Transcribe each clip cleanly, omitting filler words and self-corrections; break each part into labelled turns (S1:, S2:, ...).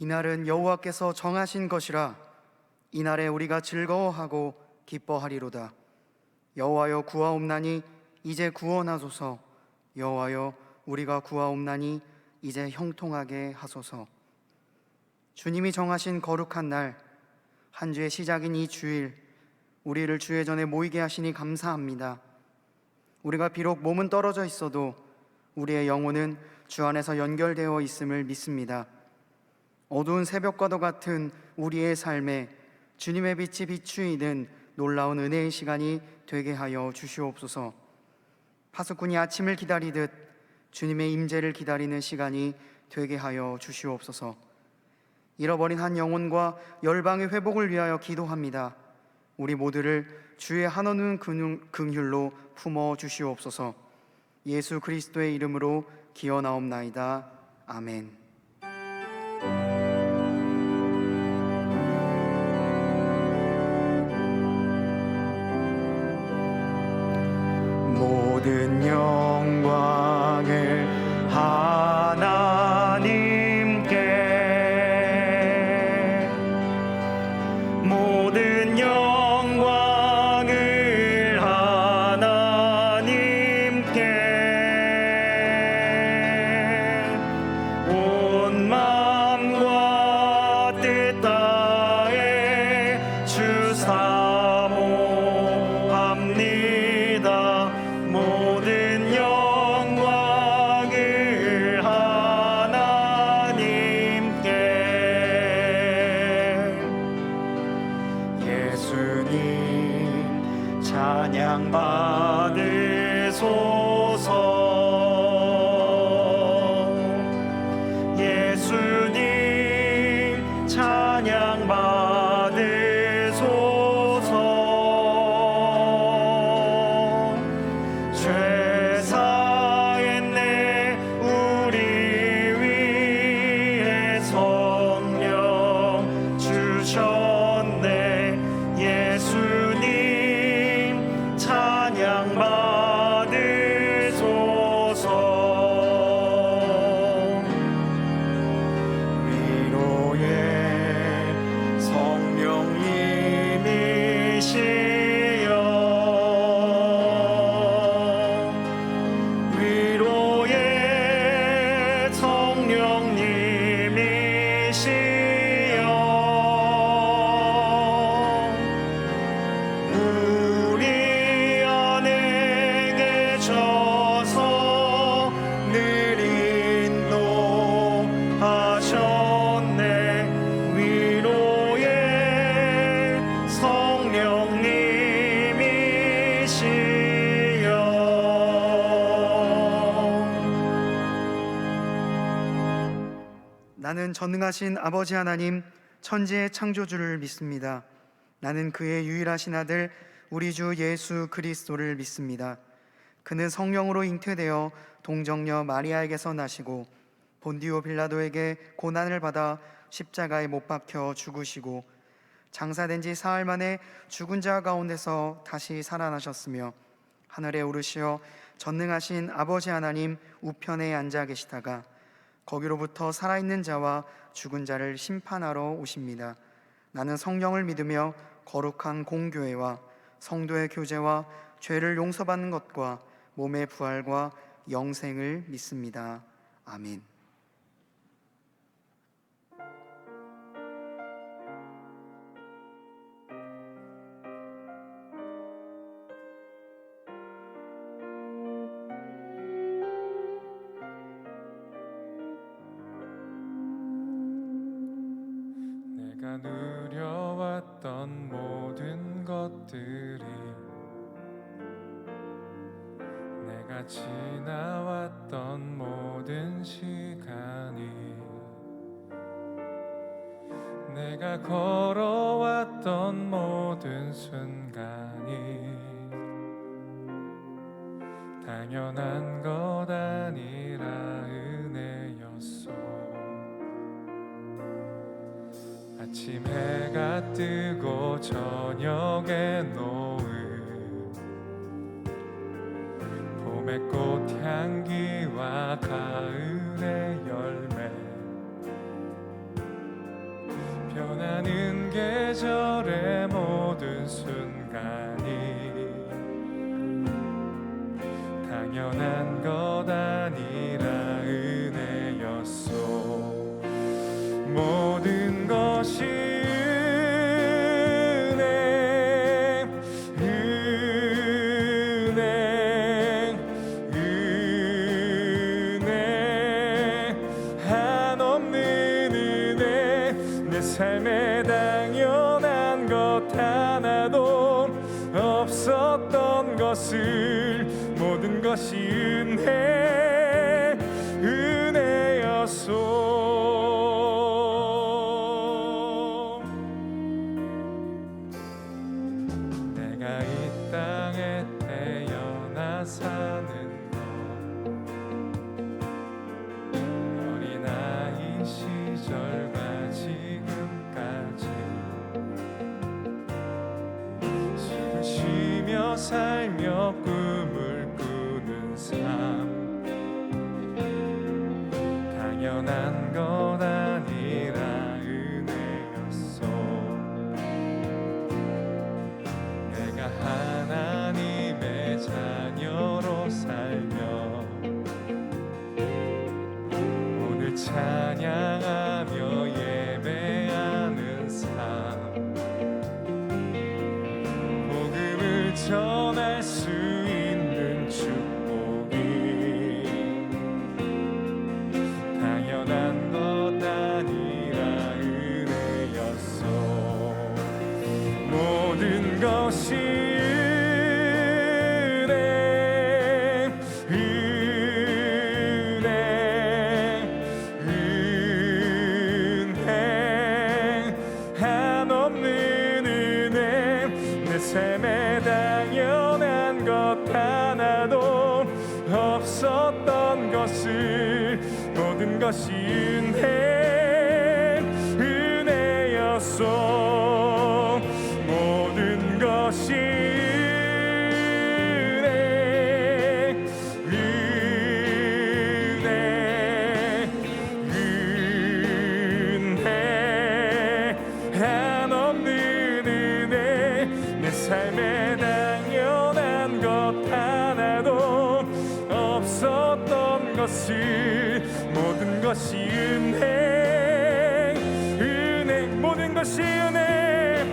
S1: 이날은 여호와께서 정하신 것이라 이날에 우리가 즐거워하고 기뻐하리로다. 여호와여 구하옵나니 이제 구원하소서. 여호와여 우리가 구하옵나니 이제 형통하게 하소서. 주님이 정하신 거룩한 날, 한 주의 시작인 이 주일, 우리를 주의 전에 모이게 하시니 감사합니다. 우리가 비록 몸은 떨어져 있어도 우리의 영혼은 주 안에서 연결되어 있음을 믿습니다. 어두운 새벽과도 같은 우리의 삶에 주님의 빛이 비추이는 놀라운 은혜의 시간이 되게 하여 주시옵소서. 파수꾼이 아침을 기다리듯 주님의 임재를 기다리는 시간이 되게 하여 주시옵소서. 잃어버린 한 영혼과 열방의 회복을 위하여 기도합니다. 우리 모두를 주의 한없는 긍휼로 품어 주시옵소서. 예수 그리스도의 이름으로 기어나옵나이다. 아멘. 모든 영광을 하나님께, 모든 영광을 하나님께, 온 마음과 뜻 다해 주 사모합니다. 모든 영광을 하나님께. 예수님 찬양 받으소서. 예수님 찬양 받으소서. 죄 사했네 우리 위해 성령 주셨네. 예수님 찬양 받으소서. 위로의 성령님이시여, 위로의 성령님이시여, 우리 안에 계셔서 늘 인도하셨네. 위로의 성령님이시여. 나는 전능하신 아버지 하나님, 천지의 창조주를 믿습니다. 나는 그의 유일하신 아들 우리 주 예수 그리스도를 믿습니다. 그는 성령으로 잉태되어 동정녀 마리아에게서 나시고 본디오 빌라도에게 고난을 받아 십자가에 못 박혀 죽으시고 장사된 지 사흘 만에 죽은 자 가운데서 다시 살아나셨으며 하늘에 오르시어 전능하신 아버지 하나님 우편에 앉아 계시다가 거기로부터 살아있는 자와 죽은 자를 심판하러 오십니다. 나는 성령을 믿으며 거룩한 공교회와 성도의 교제와 죄를 용서받는 것과 몸의 부활과 영생을 믿습니다. 아멘.
S2: 내가 누려왔던 모든 것들이, 내가 지나왔던 모든 시간이, 내가 걸어왔던 모든 순간이 당연한 것 아니라 은혜였어. 아침 해가 뜨고 저녁에 노을, 봄의 꽃향기와 가을의 열매, 변하는 계절의 모든 순간이 당연한 것 아니라 은혜였소. 모든 것이 삶에 당연한 것 하나도 없었던 것을 모든 것이 은혜였소. 내가 이 땅에 태어나 사는 것 어린아이 시절과 숨을 쉬며 살며 꿈을 꾸는 삶 당연한 것 아니라 은혜였소. 내가 하나님의 자녀로 살며 오늘 찬양하며 예배하는 삶 전할 수 있는 축복이 당연한 것 아니라 은혜였소. 모든 것이 은혜 한없는 은혜 내 삶에 당연한 것 하나도 없었던 것을 모든 것이 은혜였소. 모든 것이 은혜 한없는 은혜 내 삶에 당연한 것 하나도 없었던 것을 모든 것이 은혜 모든 것이 은혜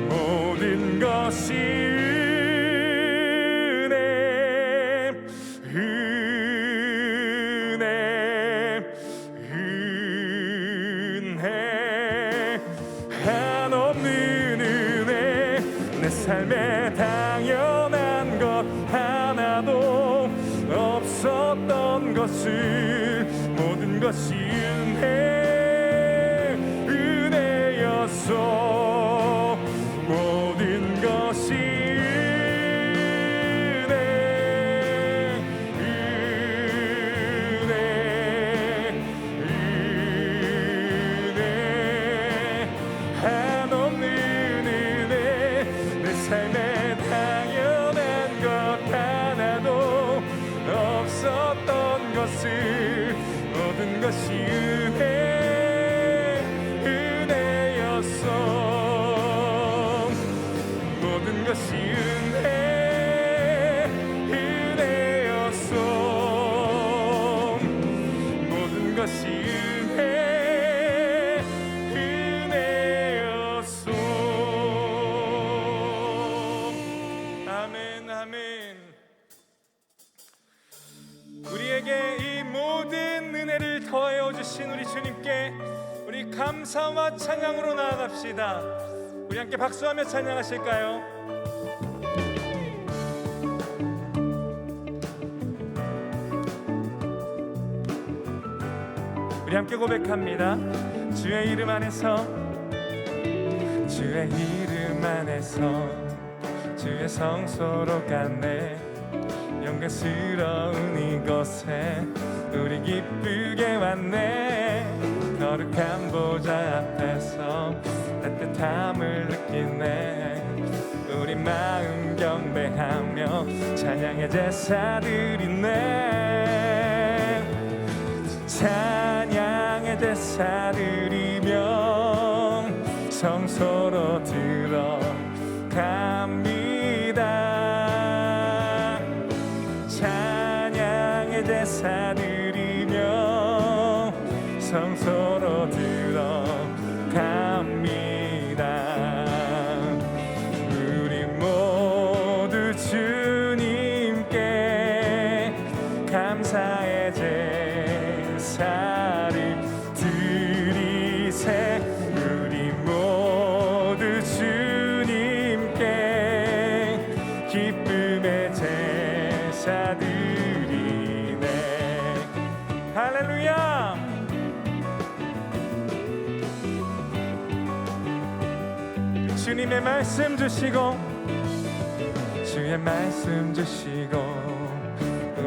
S2: 모든 것이 은혜 한없는 은혜 내 삶에 당연한 것 하나도 없었던 것을 모든 것이 은혜였소. 모든 것이 은혜 한없는 은혜 내 삶에 당연한 것 하나도 없었던 것을 모든 것이 은혜였소. 모든 것이 은혜였소. 모든 것이 은혜였소. 아멘 아멘. 우리에게 이 모든 은혜를 더하여 주신 우리 주님께 우리 감사와 찬양으로 나아갑시다. 우리 함께 박수하며 찬양하실까요? 우리 함께 고백합니다. 주의 이름 안에서 주의 이름 안에서 주의 성소로 갔네. 영광스러운 이곳에 우리 기쁘게 왔네. 거룩한 보좌 앞에서 따뜻함을 느끼네. 우리 마음 경배하며 찬양의 제사 드리네. 찬양의 제사 드리며 성소로 들어갑니다. 찬양의 제사 드리며 성소로 들어갑니다. 우리 모두 주님께 감사의 제사를 드리세. 우리 모두 주님께 기쁨의 제사 드리네. 할렐루야. 주님의 말씀 주시고 주의 말씀 주시고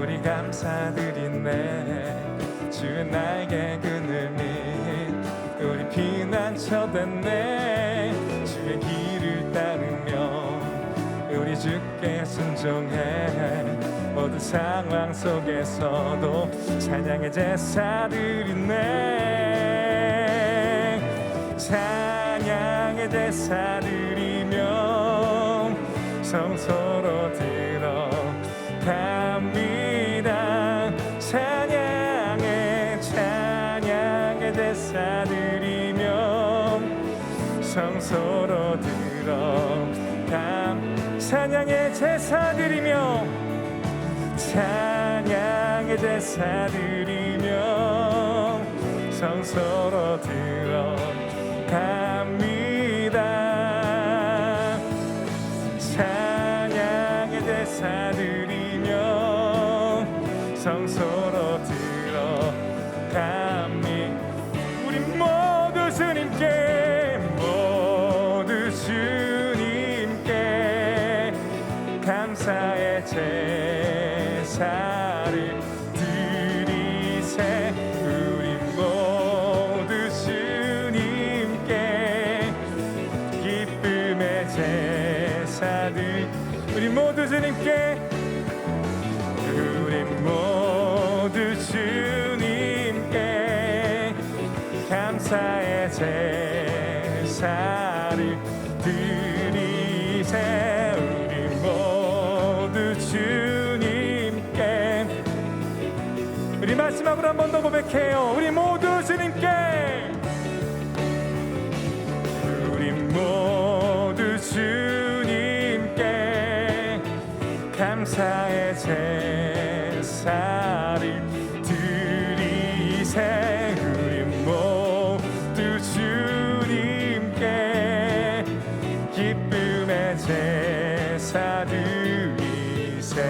S2: 우리 감사드리네. 주의 날개 그늘이 우리 피난처 됐네. 주의 길을 따르며 우리 주께 순종해. 모든 상황 속에서도 찬양의 제사 드리네. 찬양의 제사 드리며 성소로 들어갑니다. 찬양의 제사 드리며 성소로 들어갑니다. 찬양의 제사 드리며 찬양의 제사 드리며 성소로 들어갑니다. 찬양의 제사 드리며 성소로 들어갑니다. 우리 모두 주님께 감사의 제사를 드리세. 우리 모두 주님께 기쁨의 제사들. 우리 모두 주님께 감사의 제사를 드리세. 우리 모두 주님께. 우리 마지막으로 한 번 더 고백해요. 우리 모두 주님께. 우리 모두 주님께 감사의 제사를 드리세. 우리 모두 주님께 기쁨의 제사 드리세.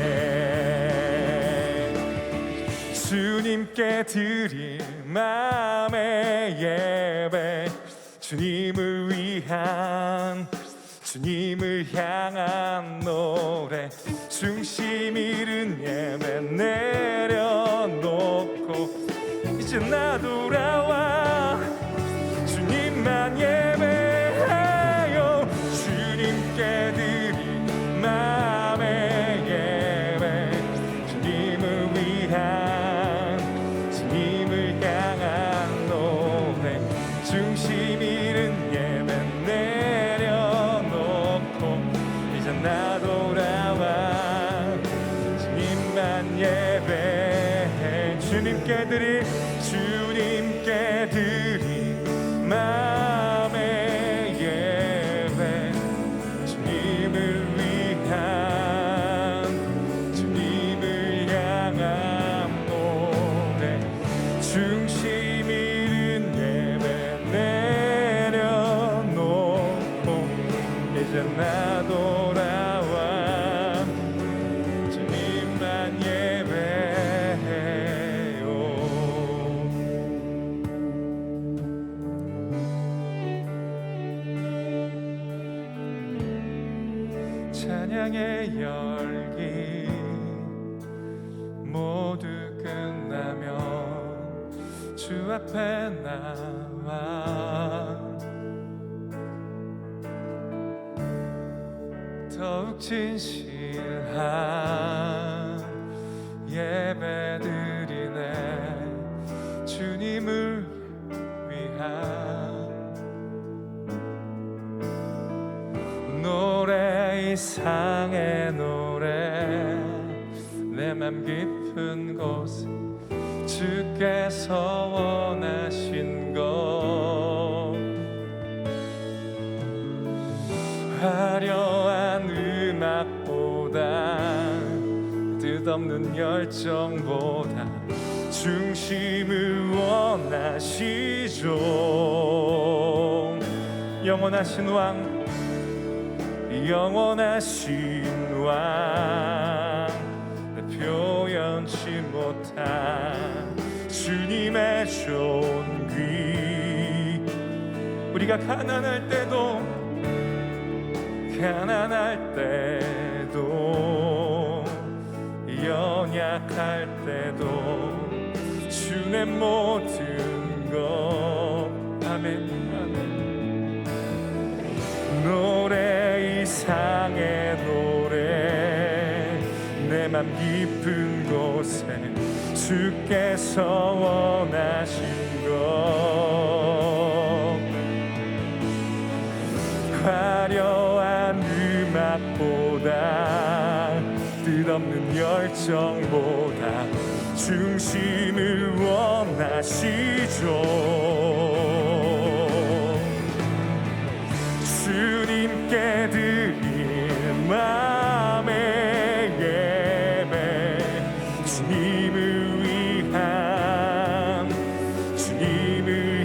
S2: 주님께 드릴 마음의 예배, 주님을 향한 노래, 중심 잃은 예배 내려놓고 이제 나 돌아와 주님만 예배해요. 주님께 드릴 마음의 예배, 주님을 향한 노래, 중심 잃은 예배 내려놓고 이제 나 돌아와 주님만 예배해. 주님께 드릴 마음의 예배, 주님을 향한 노래, 중심 잃은 예배 내려놓고 이제 나 돌아와 주님만 예배해요. 찬양의 열기 모두 끝나면 주 앞에 나와 더욱 진실한 예배 드리네. 주님을 위한 이상의 노래 내 맘 깊은 곳에 주께서 원하신 것 화려한 음악보다 뜻없는 열정보다 중심을 원하시죠. 영원하신 왕 영원하신 왕 표현치 못한 주님의 존귀 우리가 가난할 때도 연약할 때도 주의 모든 것 아멘 아멘 노래 이상의 노래 내 맘 깊은 곳에 주께서 원하신 것 화려한 음악보다 뜻없는 열정보다 중심을 원하시죠. 주님께 드릴 마음의 예배 주님을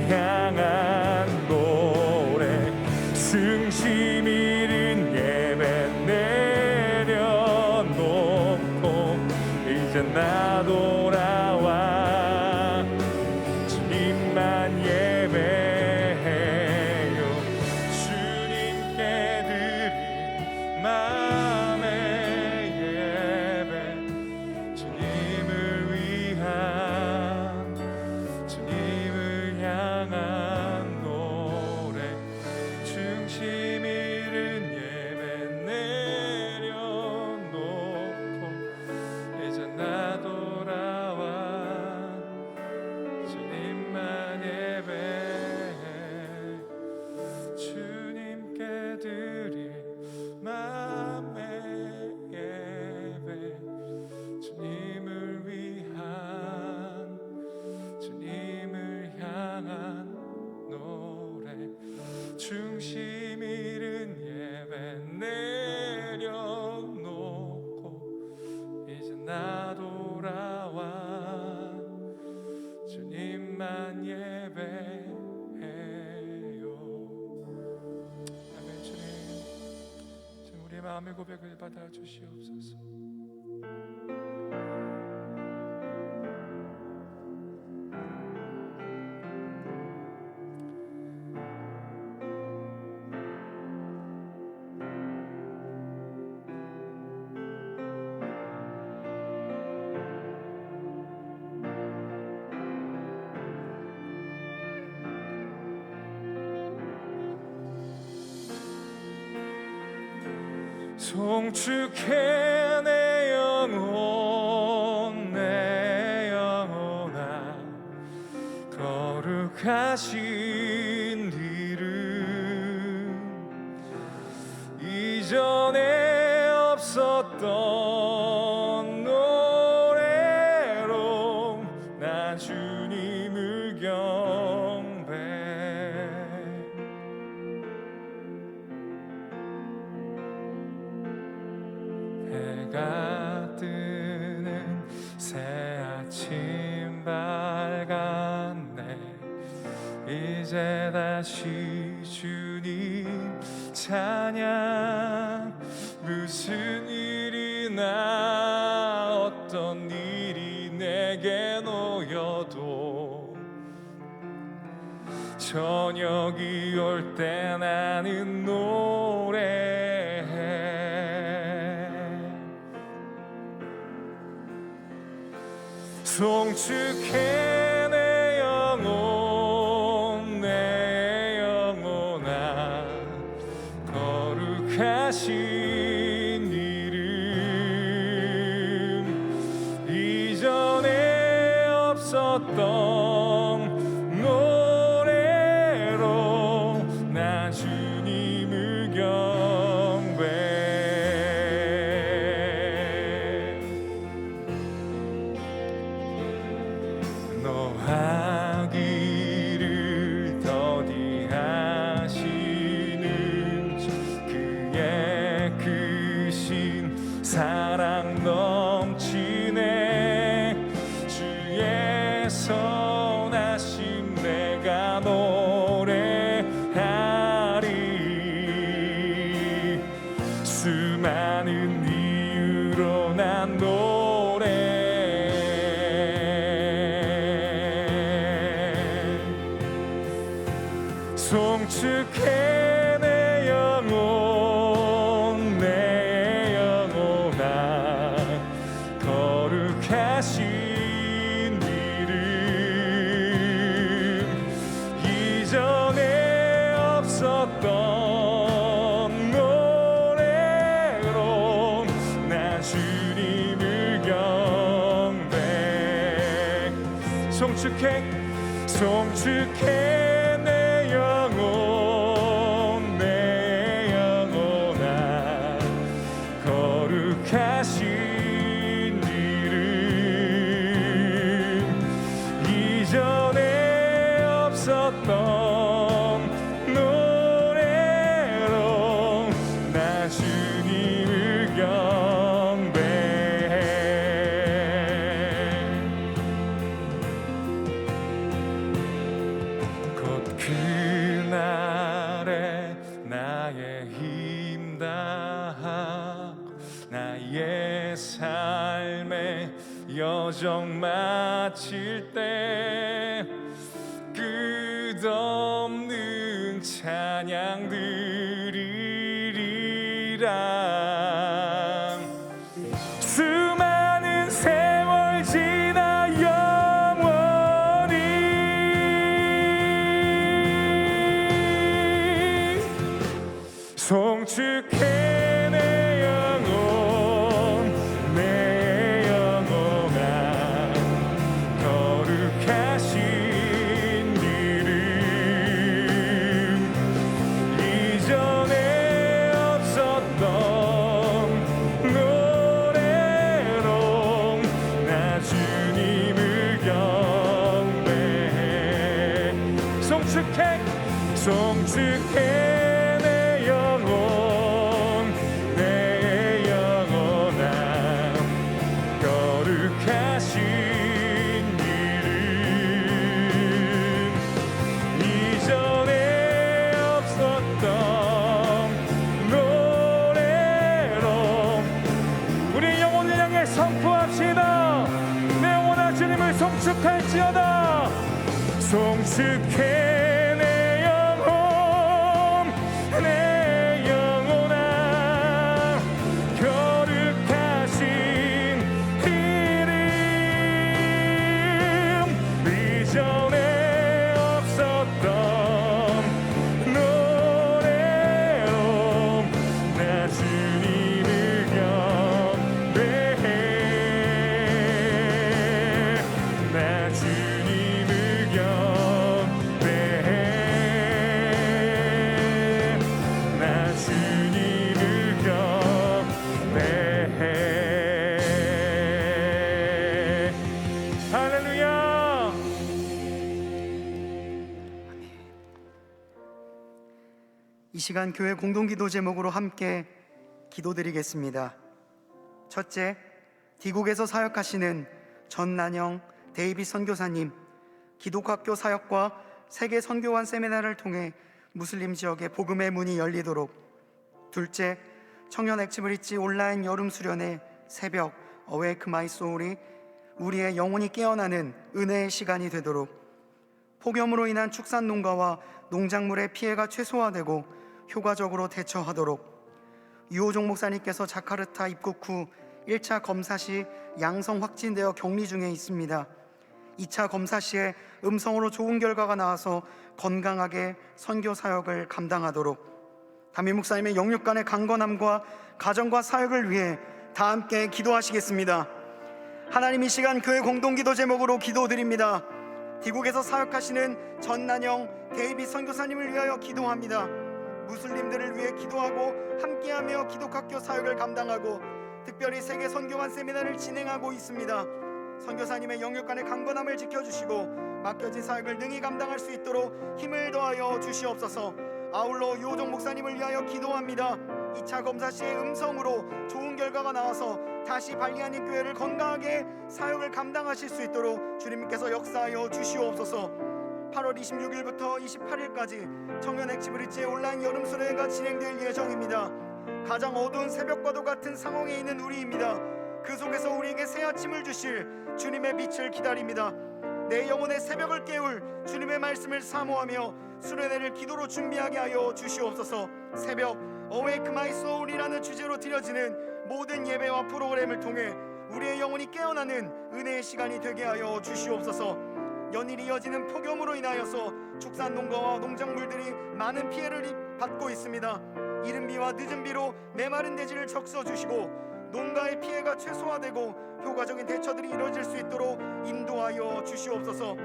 S2: 향한 노래 중심 잃은 예배 내려놓고 이제 나 돌아와 주님만 예배해요. 주님께 드릴 마음의 예배 주님을 향한 노래 중심 잃은 예배 내려놓고 이제 나 돌아와 주님만 예배해 주님께 드릴 마음의 예배 주님을 향한 노래 중심 잃은 예배 내려놓고 이제 나 돌아와 주님만 예배해요. 아멘. 주님 우리의 마음의 고백을 받아주시옵소서. 송축해 내 영혼아 거룩하신 이름 이전에 없었던 노래로 나 주님을 경배 해가 뜨는 새 아침 밝았네 이제 다시 주님 찬양 무슨 일이나 어떤 일이 내게 놓여도 저녁이 올 때 나는 노래해 송축해 내 영혼아 거룩하신 이름 이전에 없었던 노래로 나 주님을 경배해 송축해 내 영혼 내 영혼아 거룩하신 이름 이전에 없었던 노래로 나 주님을 경배 송축해 내 영혼 내 영혼아 거룩하신 이름 이전에 없었던 노래로 나 주님을 경배해 곧 그날에 나의 힘 다하고 나의 삶의 여정 마칠 때 끝없는 찬양 드리리라 수많은 세월 지나 영원히 송축해 내 영혼 내 영혼아 거룩하신 이름 이전에 없었던 노래로 나 주님을 경배해 송축해 내 영혼 내 영혼아 거룩하신 이름 이전에 없었던 노래로 우리 영혼을 향해 선포합시다 내 영혼아 주님을 송축할지어다 송축해 내 영혼 내 영혼아 거룩하신 이름 이전에 없었던 노래로 나 주님을 경배해 나 주님을 경배해 나 주님을 경배해 할렐루야
S1: 이 시간 교회 공동기도 제목으로 함께 기도드리겠습니다. 첫째, 디국에서 사역하시는 전난영 데이빗 선교사님 기독학교 사역과 세계 선교관 세미나를 통해 무슬림 지역에 복음의 문이 열리도록. 둘째, 청년 액티브리지 온라인 여름 수련회 새벽 어웨이크 마이 소울이 우리의 영혼이 깨어나는 은혜의 시간이 되도록. 폭염으로 인한 축산 농가와 농작물의 피해가 최소화되고 효과적으로 대처하도록. 유호종 목사님께서 자카르타 입국 후 1차 검사 시 양성 확진되어 격리 중에 있습니다. 2차 검사 시에 음성으로 좋은 결과가 나와서 건강하게 선교 사역을 감당하도록. 담임 목사님의 영육 간의 강건함과 가정과 사역을 위해 다 함께 기도하시겠습니다. 하나님, 이 시간 교회 공동기도 제목으로 기도드립니다. 디국에서 사역하시는 전난영 데이빗 선교사님을 위하여 기도합니다. 무슬림들을 위해 기도하고 함께하며 기독학교 사역을 감당하고 특별히 세계 선교관 세미나를 진행하고 있습니다. 선교사님의 영육간의 강건함을 지켜주시고 맡겨진 사역을 능히 감당할 수 있도록 힘을 더하여 주시옵소서. 아울러 유호종 목사님을 위하여 기도합니다. 2차 검사 시에 음성으로 좋은 결과가 나와서 다시 발리하는 교회를 건강하게 사역을 감당하실 수 있도록 주님께서 역사하여 주시옵소서. 8월 26일부터 28일까지 청년 액티브리지의 온라인 여름 수련회가 진행될 예정입니다. 가장 어두운 새벽과도 같은 상황에 있는 우리입니다. 그 속에서 우리에게 새 아침을 주실 주님의 빛을 기다립니다. 내 영혼의 새벽을 깨울 주님의 말씀을 사모하며 수련회를 기도로 준비하게 하여 주시옵소서. 새벽 Awake My Soul이라는 주제로 드려지는 모든 예배와 프로그램을 통해 우리의 영혼이 깨어나는 은혜의 시간이 되게 하여 주시옵소서. 연일 이어지는 폭염으로 인하여서 축산농가와 농작물들이 많은 피해를 받고 있습니다. 이른 비와 늦은 비로 메마른 대지를 적셔주시고 농가의 피해가 최소화되고 효과적인 대처들이 이루어질 수 있도록 인도하여 주시옵소서.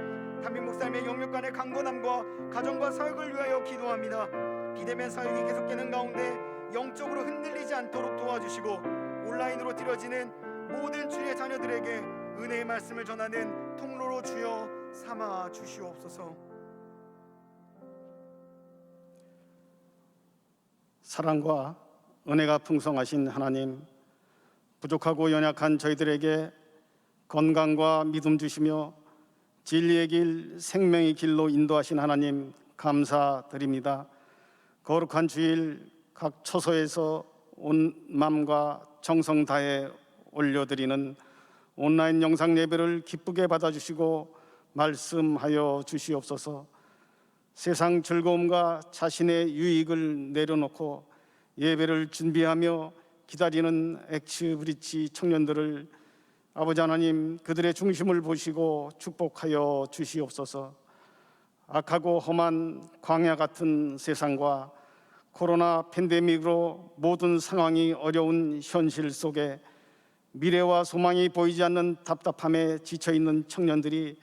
S1: 담임 목사님의 영육간의 강건함과 가정과 사역을 위하여 기도합니다. 비대면 사역이 계속되는 가운데 영적으로 흔들리지 않도록 도와주시고 온라인으로 드려지는 모든 주의 자녀들에게 은혜의 말씀을 전하는 통로로 주여 삼아 주시옵소서.
S3: 사랑과 은혜가 풍성하신 하나님, 부족하고 연약한 저희들에게 건강과 믿음 주시며 진리의 길, 생명의 길로 인도하신 하나님 감사드립니다. 거룩한 주일 각 처소에서 온 마음과 정성 다해 올려드리는 온라인 영상 예배를 기쁘게 받아주시고 말씀하여 주시옵소서. 세상 즐거움과 자신의 유익을 내려놓고 예배를 준비하며 기다리는 엑스브릿지 청년들을 아버지 하나님, 그들의 중심을 보시고 축복하여 주시옵소서. 악하고 험한 광야 같은 세상과 코로나 팬데믹으로 모든 상황이 어려운 현실 속에 미래와 소망이 보이지 않는 답답함에 지쳐있는 청년들이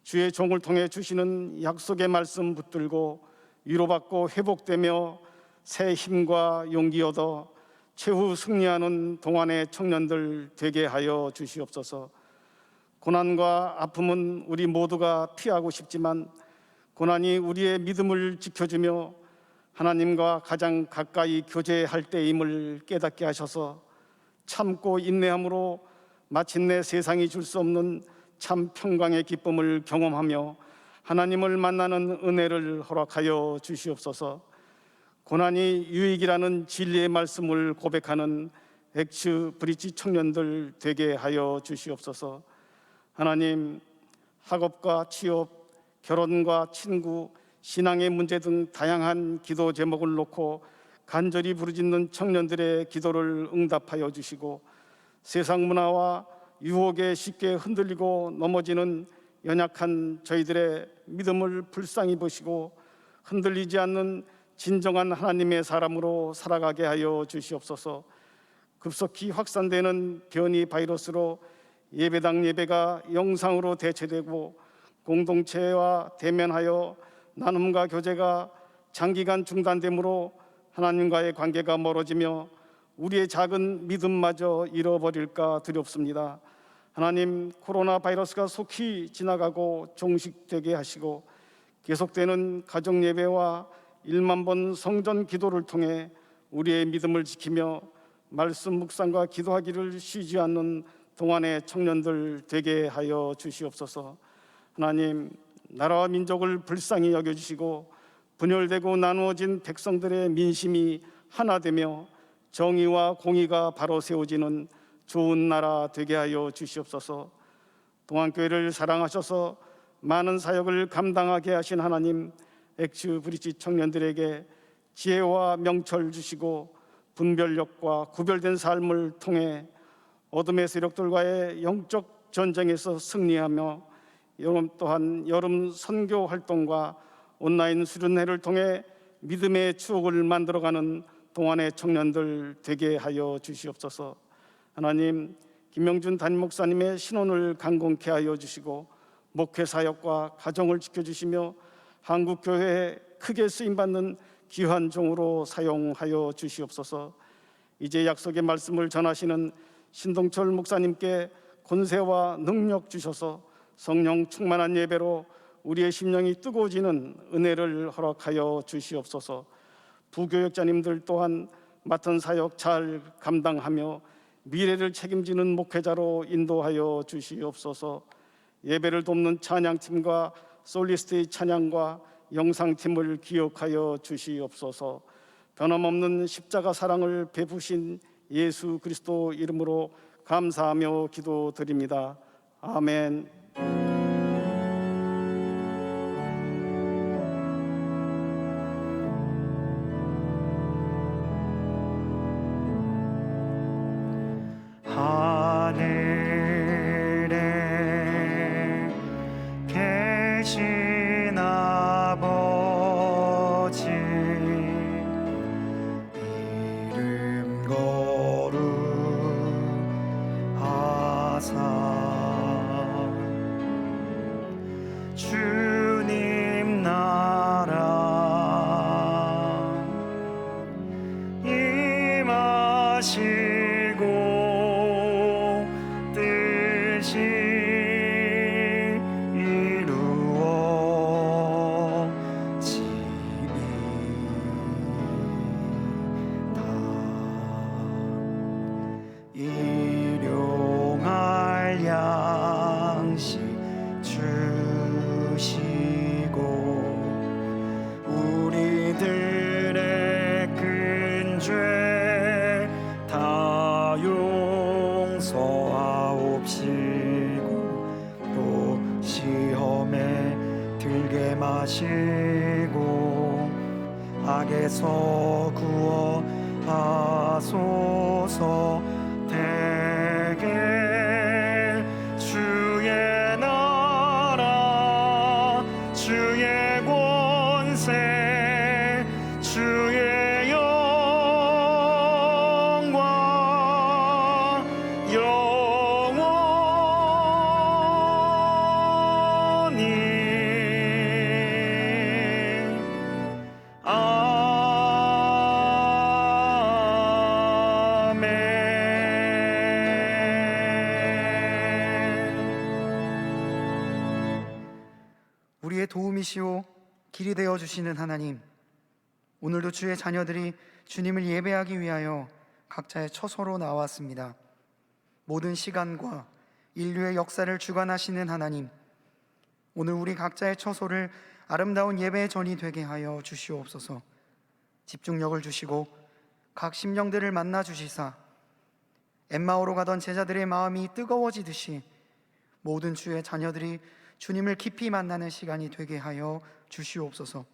S3: 주의 종을 통해 주시는 약속의 말씀 붙들고 위로받고 회복되며 새 힘과 용기 얻어 최후 승리하는 동안의 청년들 되게 하여 주시옵소서. 고난과 아픔은 우리 모두가 피하고 싶지만 고난이 우리의 믿음을 지켜주며 하나님과 가장 가까이 교제할 때임을 깨닫게 하셔서 참고 인내함으로 마침내 세상이 줄 수 없는 참 평강의 기쁨을 경험하며 하나님을 만나는 은혜를 허락하여 주시옵소서. 고난이 유익이라는 진리의 말씀을 고백하는 엑스브릿지 청년들 되게 하여 주시옵소서. 하나님, 학업과 취업, 결혼과 친구, 신앙의 문제 등 다양한 기도 제목을 놓고 간절히 부르짖는 청년들의 기도를 응답하여 주시고 세상 문화와 유혹에 쉽게 흔들리고 넘어지는 연약한 저희들의 믿음을 불쌍히 보시고 흔들리지 않는 진정한 하나님의 사람으로 살아가게 하여 주시옵소서. 급속히 확산되는 변이 바이러스로 예배당 예배가 영상으로 대체되고 공동체와 대면하여 나눔과 교제가 장기간 중단되므로 하나님과의 관계가 멀어지며 우리의 작은 믿음마저 잃어버릴까 두렵습니다. 하나님, 코로나 바이러스가 속히 지나가고 종식되게 하시고 계속되는 가정 예배와 1만 번 성전 기도를 통해 우리의 믿음을 지키며 말씀 묵상과 기도하기를 쉬지 않는 동안의 청년들 되게 하여 주시옵소서. 하나님, 나라와 민족을 불쌍히 여겨주시고 분열되고 나누어진 백성들의 민심이 하나 되며 정의와 공의가 바로 세워지는 좋은 나라 되게 하여 주시옵소서. 동안교회를 사랑하셔서 많은 사역을 감당하게 하신 하나님, 엑스브릿지 청년들에게 지혜와 명철 주시고 분별력과 구별된 삶을 통해 어둠의 세력들과의 영적 전쟁에서 승리하며 여름 선교 활동과 온라인 수련회를 통해 믿음의 추억을 만들어가는 동안의 청년들 되게 하여 주시옵소서. 하나님, 김명준 담임 목사님의 신혼을 강건케 하여 주시고 목회 사역과 가정을 지켜주시며 한국교회에 크게 쓰임받는 귀한 종으로 사용하여 주시옵소서. 이제 약속의 말씀을 전하시는 신동철 목사님께 권세와 능력 주셔서 성령 충만한 예배로 우리의 심령이 뜨거워지는 은혜를 허락하여 주시옵소서. 부교역자님들 또한 맡은 사역 잘 감당하며 미래를 책임지는 목회자로 인도하여 주시옵소서. 예배를 돕는 찬양팀과 솔리스트의 찬양과 영상팀을 기억하여 주시옵소서. 변함없는 십자가 사랑을 베푸신 예수 그리스도 이름으로 감사하며 기도드립니다. 아멘.
S1: 하시고 뜻이 이루어지이다. 일용할 양식 주시고 우리들의 큰 죄 다 용서하옵시고 또 시험에 들게 마시고 악에서 구원하소서. 대개 주의 나라 주의 권세 주의 영광 영원히 우리의 도움이시오 길이 되어 주시는 하나님, 오늘도 주의 자녀들이 주님을 예배하기 위하여 각자의 처소로 나왔습니다. 모든 시간과 인류의 역사를 주관하시는 하나님, 오늘 우리 각자의 처소를 아름다운 예배의 전이 되게 하여 주시옵소서. 집중력을 주시고 각 심령들을 만나 주시사 엠마오로 가던 제자들의 마음이 뜨거워지듯이 모든 주의 자녀들이 주님을 깊이 만나는 시간이 되게 하여 주시옵소서.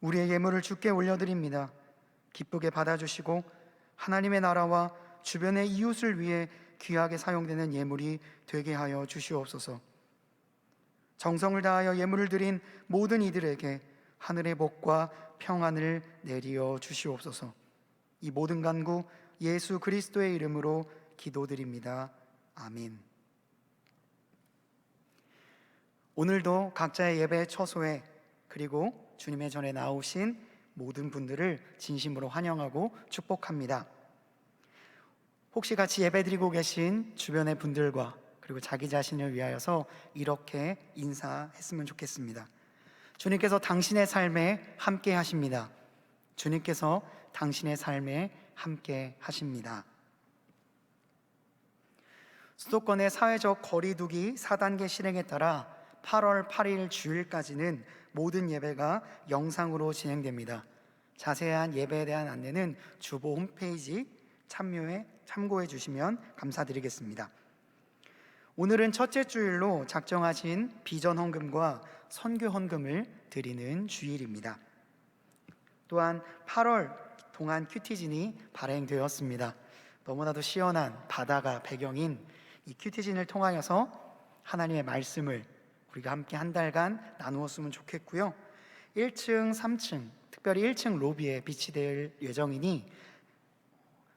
S1: 우리의 예물을 주께 올려드립니다. 기쁘게 받아주시고 하나님의 나라와 주변의 이웃을 위해 귀하게 사용되는 예물이 되게 하여 주시옵소서. 정성을 다하여 예물을 드린 모든 이들에게 하늘의 복과 평안을 내리어 주시옵소서. 이 모든 간구 예수 그리스도의 이름으로 기도드립니다. 아멘. 오늘도 각자의 예배 처소에 그리고 주님의 전에 나오신 모든 분들을 진심으로 환영하고 축복합니다. 혹시 같이 예배드리고 계신 주변의 분들과 그리고 자기 자신을 위하여서 이렇게 인사했으면 좋겠습니다. 주님께서 당신의 삶에 함께 하십니다. 주님께서 당신의 삶에 함께 하십니다. 수도권의 사회적 거리두기 4단계 실행에 따라 8월 8일 주일까지는 모든 예배가 영상으로 진행됩니다. 자세한 예배에 대한 안내는 주보 홈페이지 참고해 주시면 감사드리겠습니다. 오늘은 첫째 주일로 작정하신 비전 헌금과 선교 헌금을 드리는 주일입니다. 또한 8월 동안 큐티진이 발행되었습니다. 너무나도 시원한 바다가 배경인 이 큐티진을 통하여서 하나님의 말씀을 우리가 함께 한 달간 나누었으면 좋겠고요. 1층, 3층, 특별히 1층 로비에 비치될 예정이니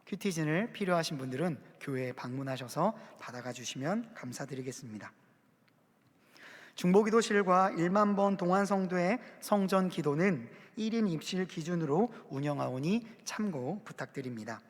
S1: 큐티진을 필요하신 분들은 교회에 방문하셔서 받아가 주시면 감사드리겠습니다. 중보기도실과 1만 번 동안성도의 성전 기도는 1인 입실 기준으로 운영하오니 참고 부탁드립니다.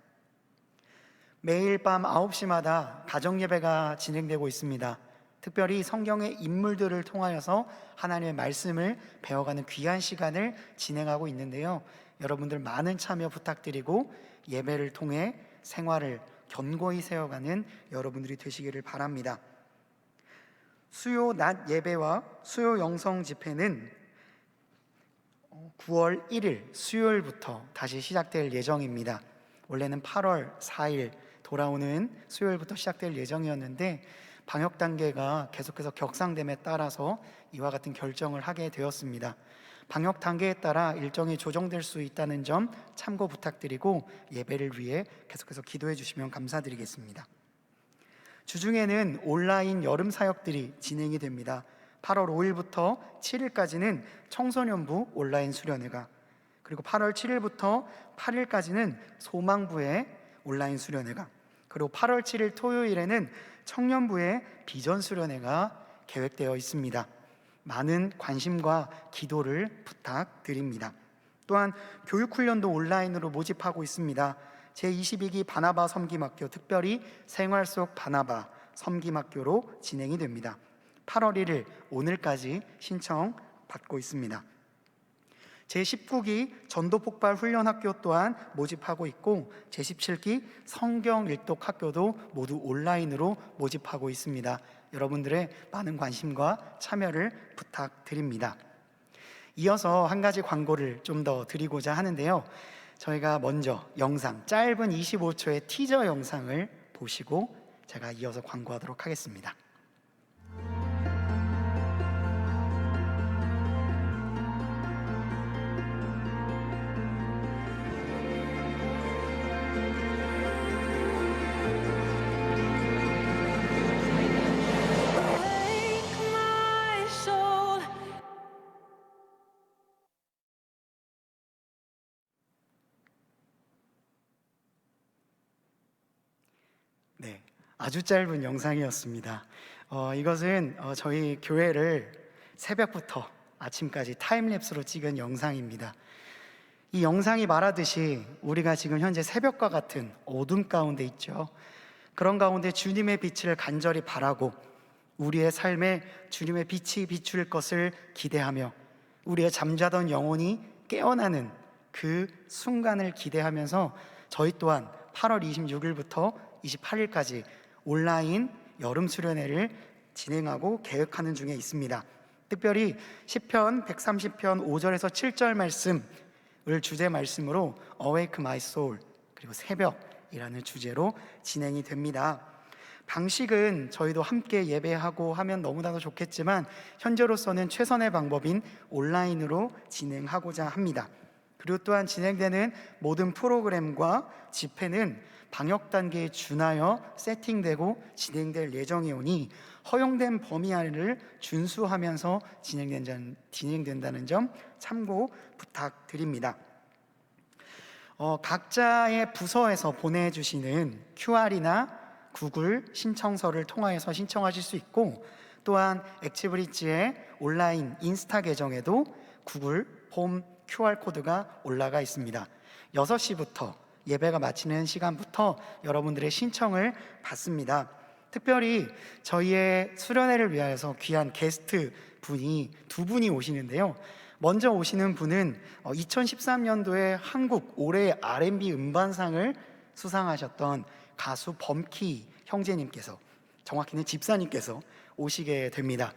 S1: 매일 밤 9시마다 가정예배가 진행되고 있습니다. 특별히 성경의 인물들을 통하여서 하나님의 말씀을 배워가는 귀한 시간을 진행하고 있는데요. 여러분들 많은 참여 부탁드리고 예배를 통해 생활을 견고히 세워가는 여러분들이 되시기를 바랍니다. 수요 낮 예배와 수요 영성 집회는 9월 1일 수요일부터 다시 시작될 예정입니다. 원래는 8월 4일 돌아오는 수요일부터 시작될 예정이었는데 방역 단계가 계속해서 격상됨에 따라서 이와 같은 결정을 하게 되었습니다. 방역 단계에 따라 일정이 조정될 수 있다는 점 참고 부탁드리고 예배를 위해 계속해서 기도해 주시면 감사드리겠습니다. 주중에는 온라인 여름 사역들이 진행이 됩니다. 8월 5일부터 7일까지는 청소년부 온라인 수련회가, 그리고 8월 7일부터 8일까지는 소망부의 온라인 수련회가, 그리고 8월 7일 토요일에는 청년부의 비전 수련회가 계획되어 있습니다. 많은 관심과 기도를 부탁드립니다. 또한 교육훈련도 온라인으로 모집하고 있습니다. 제22기 바나바 섬김학교, 특별히 생활 속 바나바 섬김학교로 진행이 됩니다. 8월 1일 오늘까지 신청 받고 있습니다. 제19기 전도폭발 훈련학교 또한 모집하고 있고, 제17기 성경 일독학교도 모두 온라인으로 모집하고 있습니다. 여러분들의 많은 관심과 참여를 부탁드립니다. 이어서 한 가지 광고를 좀 더 드리고자 하는데요. 저희가 먼저 영상, 짧은 25초의 티저 영상을 보시고 제가 이어서 광고하도록 하겠습니다. 네, 아주 짧은 영상이었습니다. 이것은 저희 교회를 새벽부터 아침까지 타임랩스로 찍은 영상입니다. 이 영상이 말하듯이 우리가 지금 현재 새벽과 같은 어둠 가운데 있죠. 그런 가운데 주님의 빛을 간절히 바라고 우리의 삶에 주님의 빛이 비출 것을 기대하며 우리의 잠자던 영혼이 깨어나는 그 순간을 기대하면서 저희 또한 8월 26일부터 28일까지 온라인 여름 수련회를 진행하고 계획하는 중에 있습니다. 특별히 시편 130편 5절에서 7절 말씀을 주제 말씀으로 Awake my soul, 그리고 새벽이라는 주제로 진행이 됩니다. 방식은 저희도 함께 예배하고 하면 너무나도 좋겠지만 현재로서는 최선의 방법인 온라인으로 진행하고자 합니다. 그리고 또한 진행되는 모든 프로그램과 집회는 방역 단계에 준하여 세팅되고 진행될 예정이오니 허용된 범위 안을 준수하면서 진행된다는 점 참고 부탁드립니다. 각자의 부서에서 보내주시는 QR이나 구글 신청서를 통하여서 신청하실 수 있고, 또한 엑치브리지의 온라인 인스타 계정에도 구글 폼 QR코드가 올라가 있습니다. 6시부터 예배가 마치는 시간부터 여러분들의 신청을 받습니다. 특별히 저희의 수련회를 위하여서 귀한 게스트 분이 두 분이 오시는데요. 먼저 오시는 분은 2013년도에 한국 올해의 R&B 음반상을 수상하셨던 가수 범키 형제님께서, 정확히는 집사님께서 오시게 됩니다.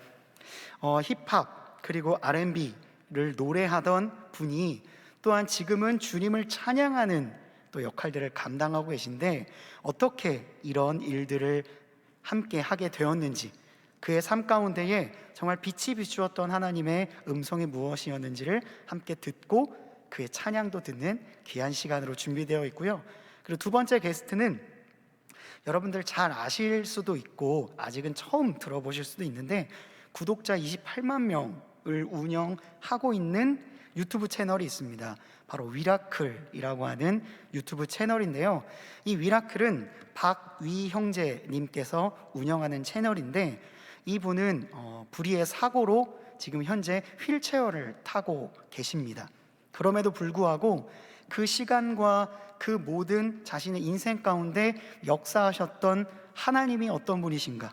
S1: 힙합 그리고 R&B를 노래하던 분이 또한 지금은 주님을 찬양하는 또 역할들을 감당하고 계신데, 어떻게 이런 일들을 함께 하게 되었는지, 그의 삶 가운데에 정말 빛이 비추었던 하나님의 음성이 무엇이었는지를 함께 듣고 그의 찬양도 듣는 귀한 시간으로 준비되어 있고요. 그리고 두 번째 게스트는 여러분들 잘 아실 수도 있고 아직은 처음 들어보실 수도 있는데, 구독자 28만 명을 운영하고 있는 유튜브 채널이 있습니다. 바로 위라클이라고 하는 유튜브 채널인데요. 이 위라클은 박위 형제님께서 운영하는 채널인데, 이분은 불의의 사고로 지금 현재 휠체어를 타고 계십니다. 그럼에도 불구하고 그 시간과 그 모든 자신의 인생 가운데 역사하셨던 하나님이 어떤 분이신가,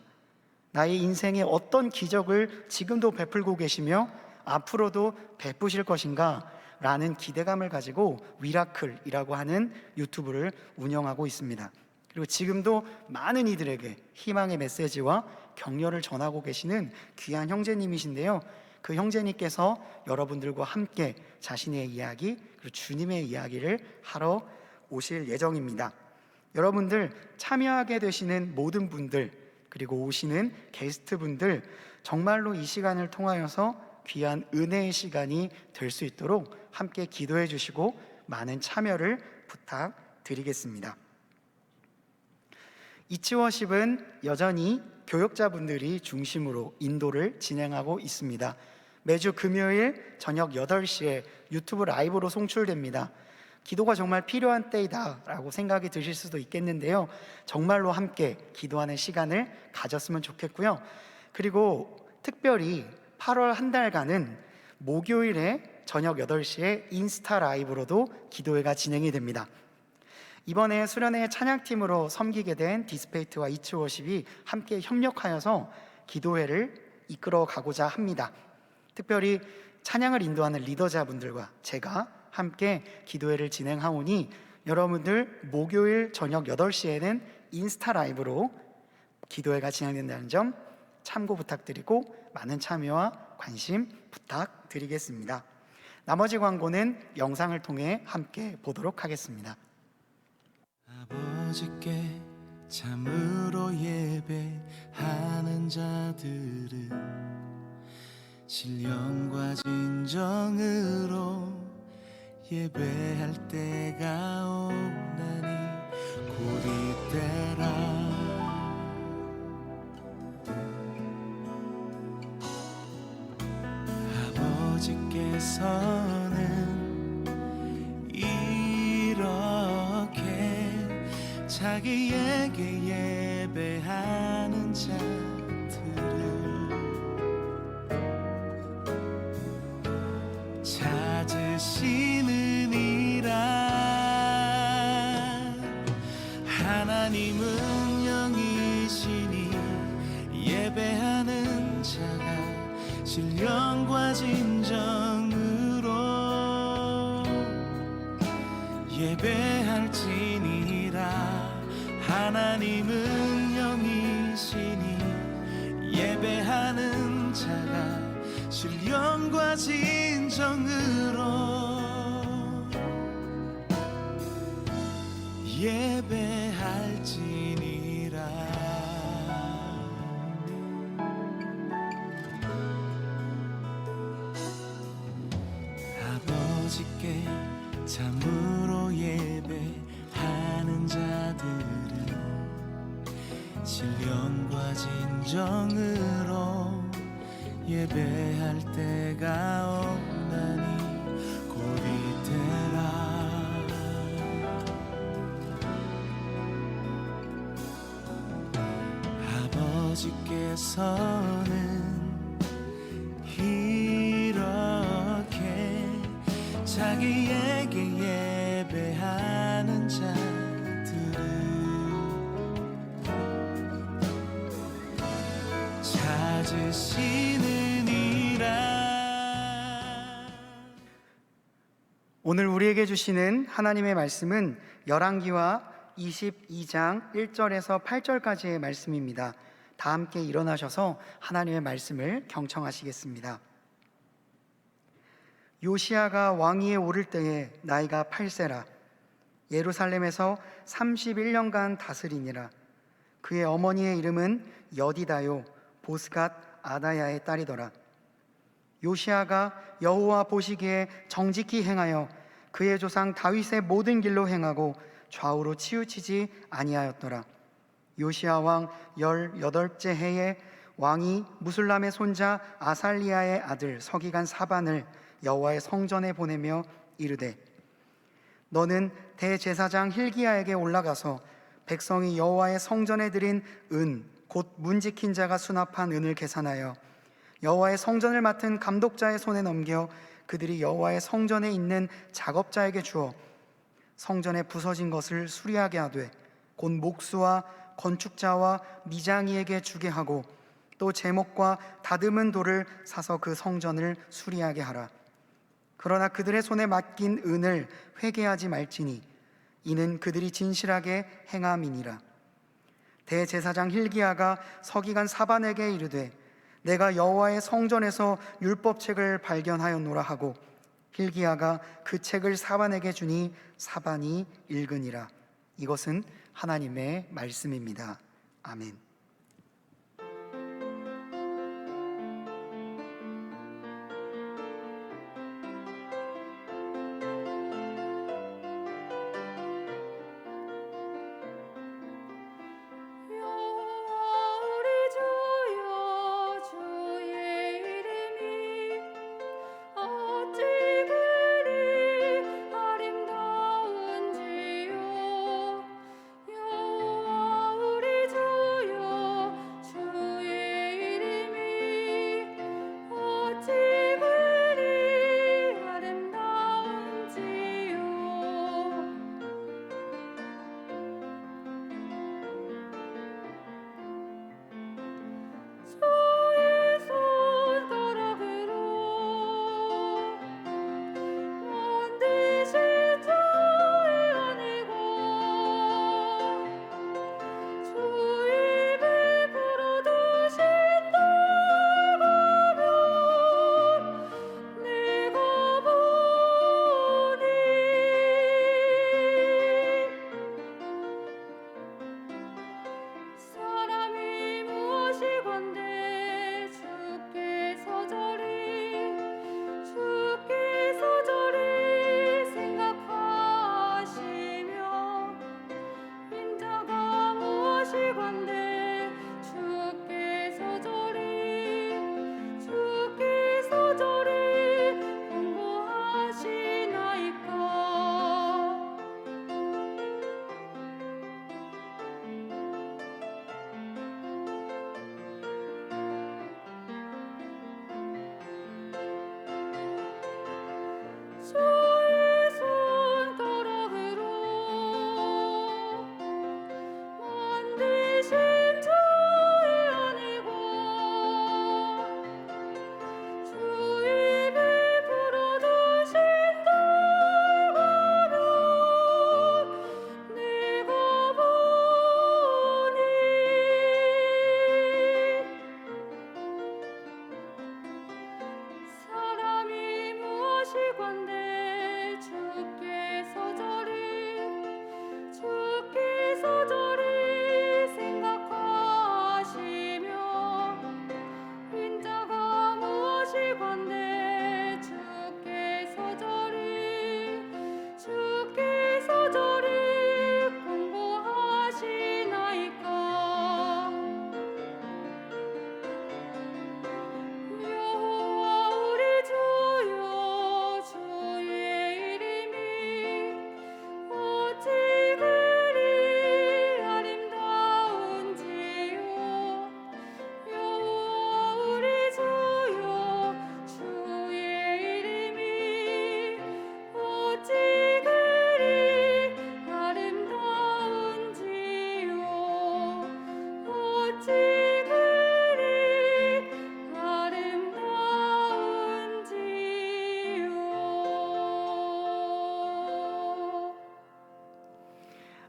S1: 나의 인생에 어떤 기적을 지금도 베풀고 계시며 앞으로도 베푸실 것인가 라는 기대감을 가지고 위라클이라고 하는 유튜브를 운영하고 있습니다. 그리고 지금도 많은 이들에게 희망의 메시지와 격려를 전하고 계시는 귀한 형제님이신데요. 그 형제님께서 여러분들과 함께 자신의 이야기, 그리고 주님의 이야기를 하러 오실 예정입니다. 여러분들 참여하게 되시는 모든 분들, 그리고 오시는 게스트분들, 정말로 이 시간을 통하여서 귀한 은혜의 시간이 될 수 있도록 함께 기도해 주시고 많은 참여를 부탁드리겠습니다. 이치워십은 여전히 교역자분들이 중심으로 인도를 진행하고 있습니다. 매주 금요일 저녁 8시에 유튜브 라이브로 송출됩니다. 기도가 정말 필요한 때이다라고 생각이 드실 수도 있겠는데요. 정말로 함께 기도하는 시간을 가졌으면 좋겠고요. 그리고 특별히 8월 한 달간은 목요일에 저녁 8시에 인스타 라이브로도 기도회가 진행이 됩니다. 이번에 수련회 찬양팀으로 섬기게 된 디스페이트와 이츠워십이 함께 협력하여서 기도회를 이끌어 가고자 합니다. 특별히 찬양을 인도하는 리더자분들과 제가 함께 기도회를 진행하오니 여러분들 목요일 저녁 8시에는 인스타 라이브로 기도회가 진행된다는 점 참고 부탁드리고 많은 참여와 관심 부탁드리겠습니다. 나머지 광고는 영상을 통해 함께 보도록 하겠습니다.
S4: 아버지께 참으로 예배하는 자들은 신령과 진정으로 예배할 때가 오나니 곧 이때라. 아버지께서는 이렇게 자기에게 예배하는 자들을 찾으시느니라. 하나님은 영이시니 예배하는 자가 신령과 진정으로 예배할지니라. 하나님은 영이시니 예배하는 자가 신령과 진정으로 예배할지니라. 아버지께 참으로 예배하는 자들은 신령과 진정으로 예배할 때가 오나니 곧 이때라. 아버지께서는 이렇게 자기에게 예배하는 자들을 찾으시느니라.
S1: 오늘 우리에게 주시는 하나님의 말씀은 열왕기와 22장 1절에서 8절까지의 말씀입니다. 다 함께 일어나셔서 하나님의 말씀을 경청하시겠습니다. 요시야가 왕위에 오를 때에 나이가 8세라. 예루살렘에서 31년간 다스리니라. 그의 어머니의 이름은 여디다요 보스갓 아다야의 딸이더라. 요시야가 여호와 보시기에 정직히 행하여 그의 조상 다윗의 모든 길로 행하고 좌우로 치우치지 아니하였더라. 요시야 왕 18째 해에 왕이 무술람의 손자 아살리야의 아들 서기관 사반을 여호와의 성전에 보내며 이르되, 너는 대제사장 힐기야에게 올라가서 백성이 여호와의 성전에 드린 은 곧 문 지킨 자가 수납한 은을 계산하여 여호와의 성전을 맡은 감독자의 손에 넘겨 그들이 여호와의 성전에 있는 작업자에게 주어 성전에 부서진 것을 수리하게 하되 곧 목수와 건축자와 미장이에게 주게 하고 또 제목과 다듬은 돌을 사서 그 성전을 수리하게 하라. 그러나 그들의 손에 맡긴 은을 회개하지 말지니 이는 그들이 진실하게 행함이니라. 대제사장 힐기야가 서기관 사반에게 이르되, 내가 여호와의 성전에서 율법책을 발견하였노라 하고 힐기야가 그 책을 사반에게 주니 사반이 읽으니라. 이것은 하나님의 말씀입니다. 아멘.
S5: 여호와 우리 주여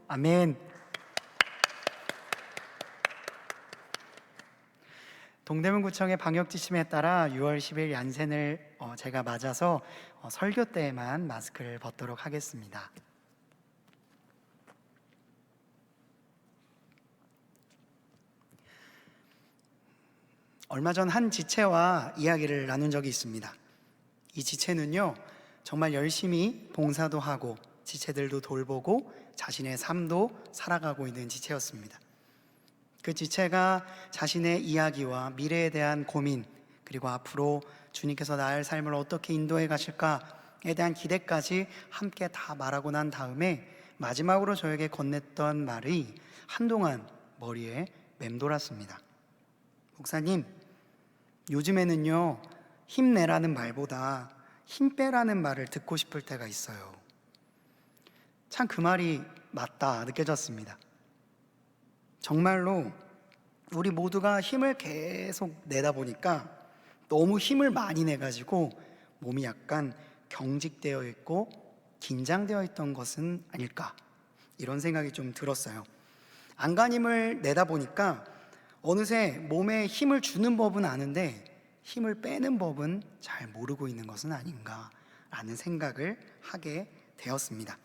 S1: 아멘. 동대문구청의 방역 지침에 따라 6월 10일 얀센을 제가 맞아서 설교 때에만 마스크를 벗도록 하겠습니다. 얼마 전 한 지체와 이야기를 나눈 적이 있습니다. 이 지체는요, 정말 열심히 봉사도 하고 지체들도 돌보고 자신의 삶도 살아가고 있는 지체였습니다. 그 지체가 자신의 이야기와 미래에 대한 고민, 그리고 앞으로 주님께서 나의 삶을 어떻게 인도해 가실까에 대한 기대까지 함께 다 말하고 난 다음에 마지막으로 저에게 건넸던 말이 한동안 머리에 맴돌았습니다. 목사님, 요즘에는요, 힘내라는 말보다 힘 빼라는 말을 듣고 싶을 때가 있어요. 참 그 말이 맞다 느껴졌습니다. 정말로 우리 모두가 힘을 계속 내다 보니까 너무 힘을 많이 내가지고 몸이 약간 경직되어 있고 긴장되어 있던 것은 아닐까, 이런 생각이 좀 들었어요. 안간힘을 내다 보니까 어느새 몸에 힘을 주는 법은 아는데 힘을 빼는 법은 잘 모르고 있는 것은 아닌가라는 생각을 하게 되었습니다.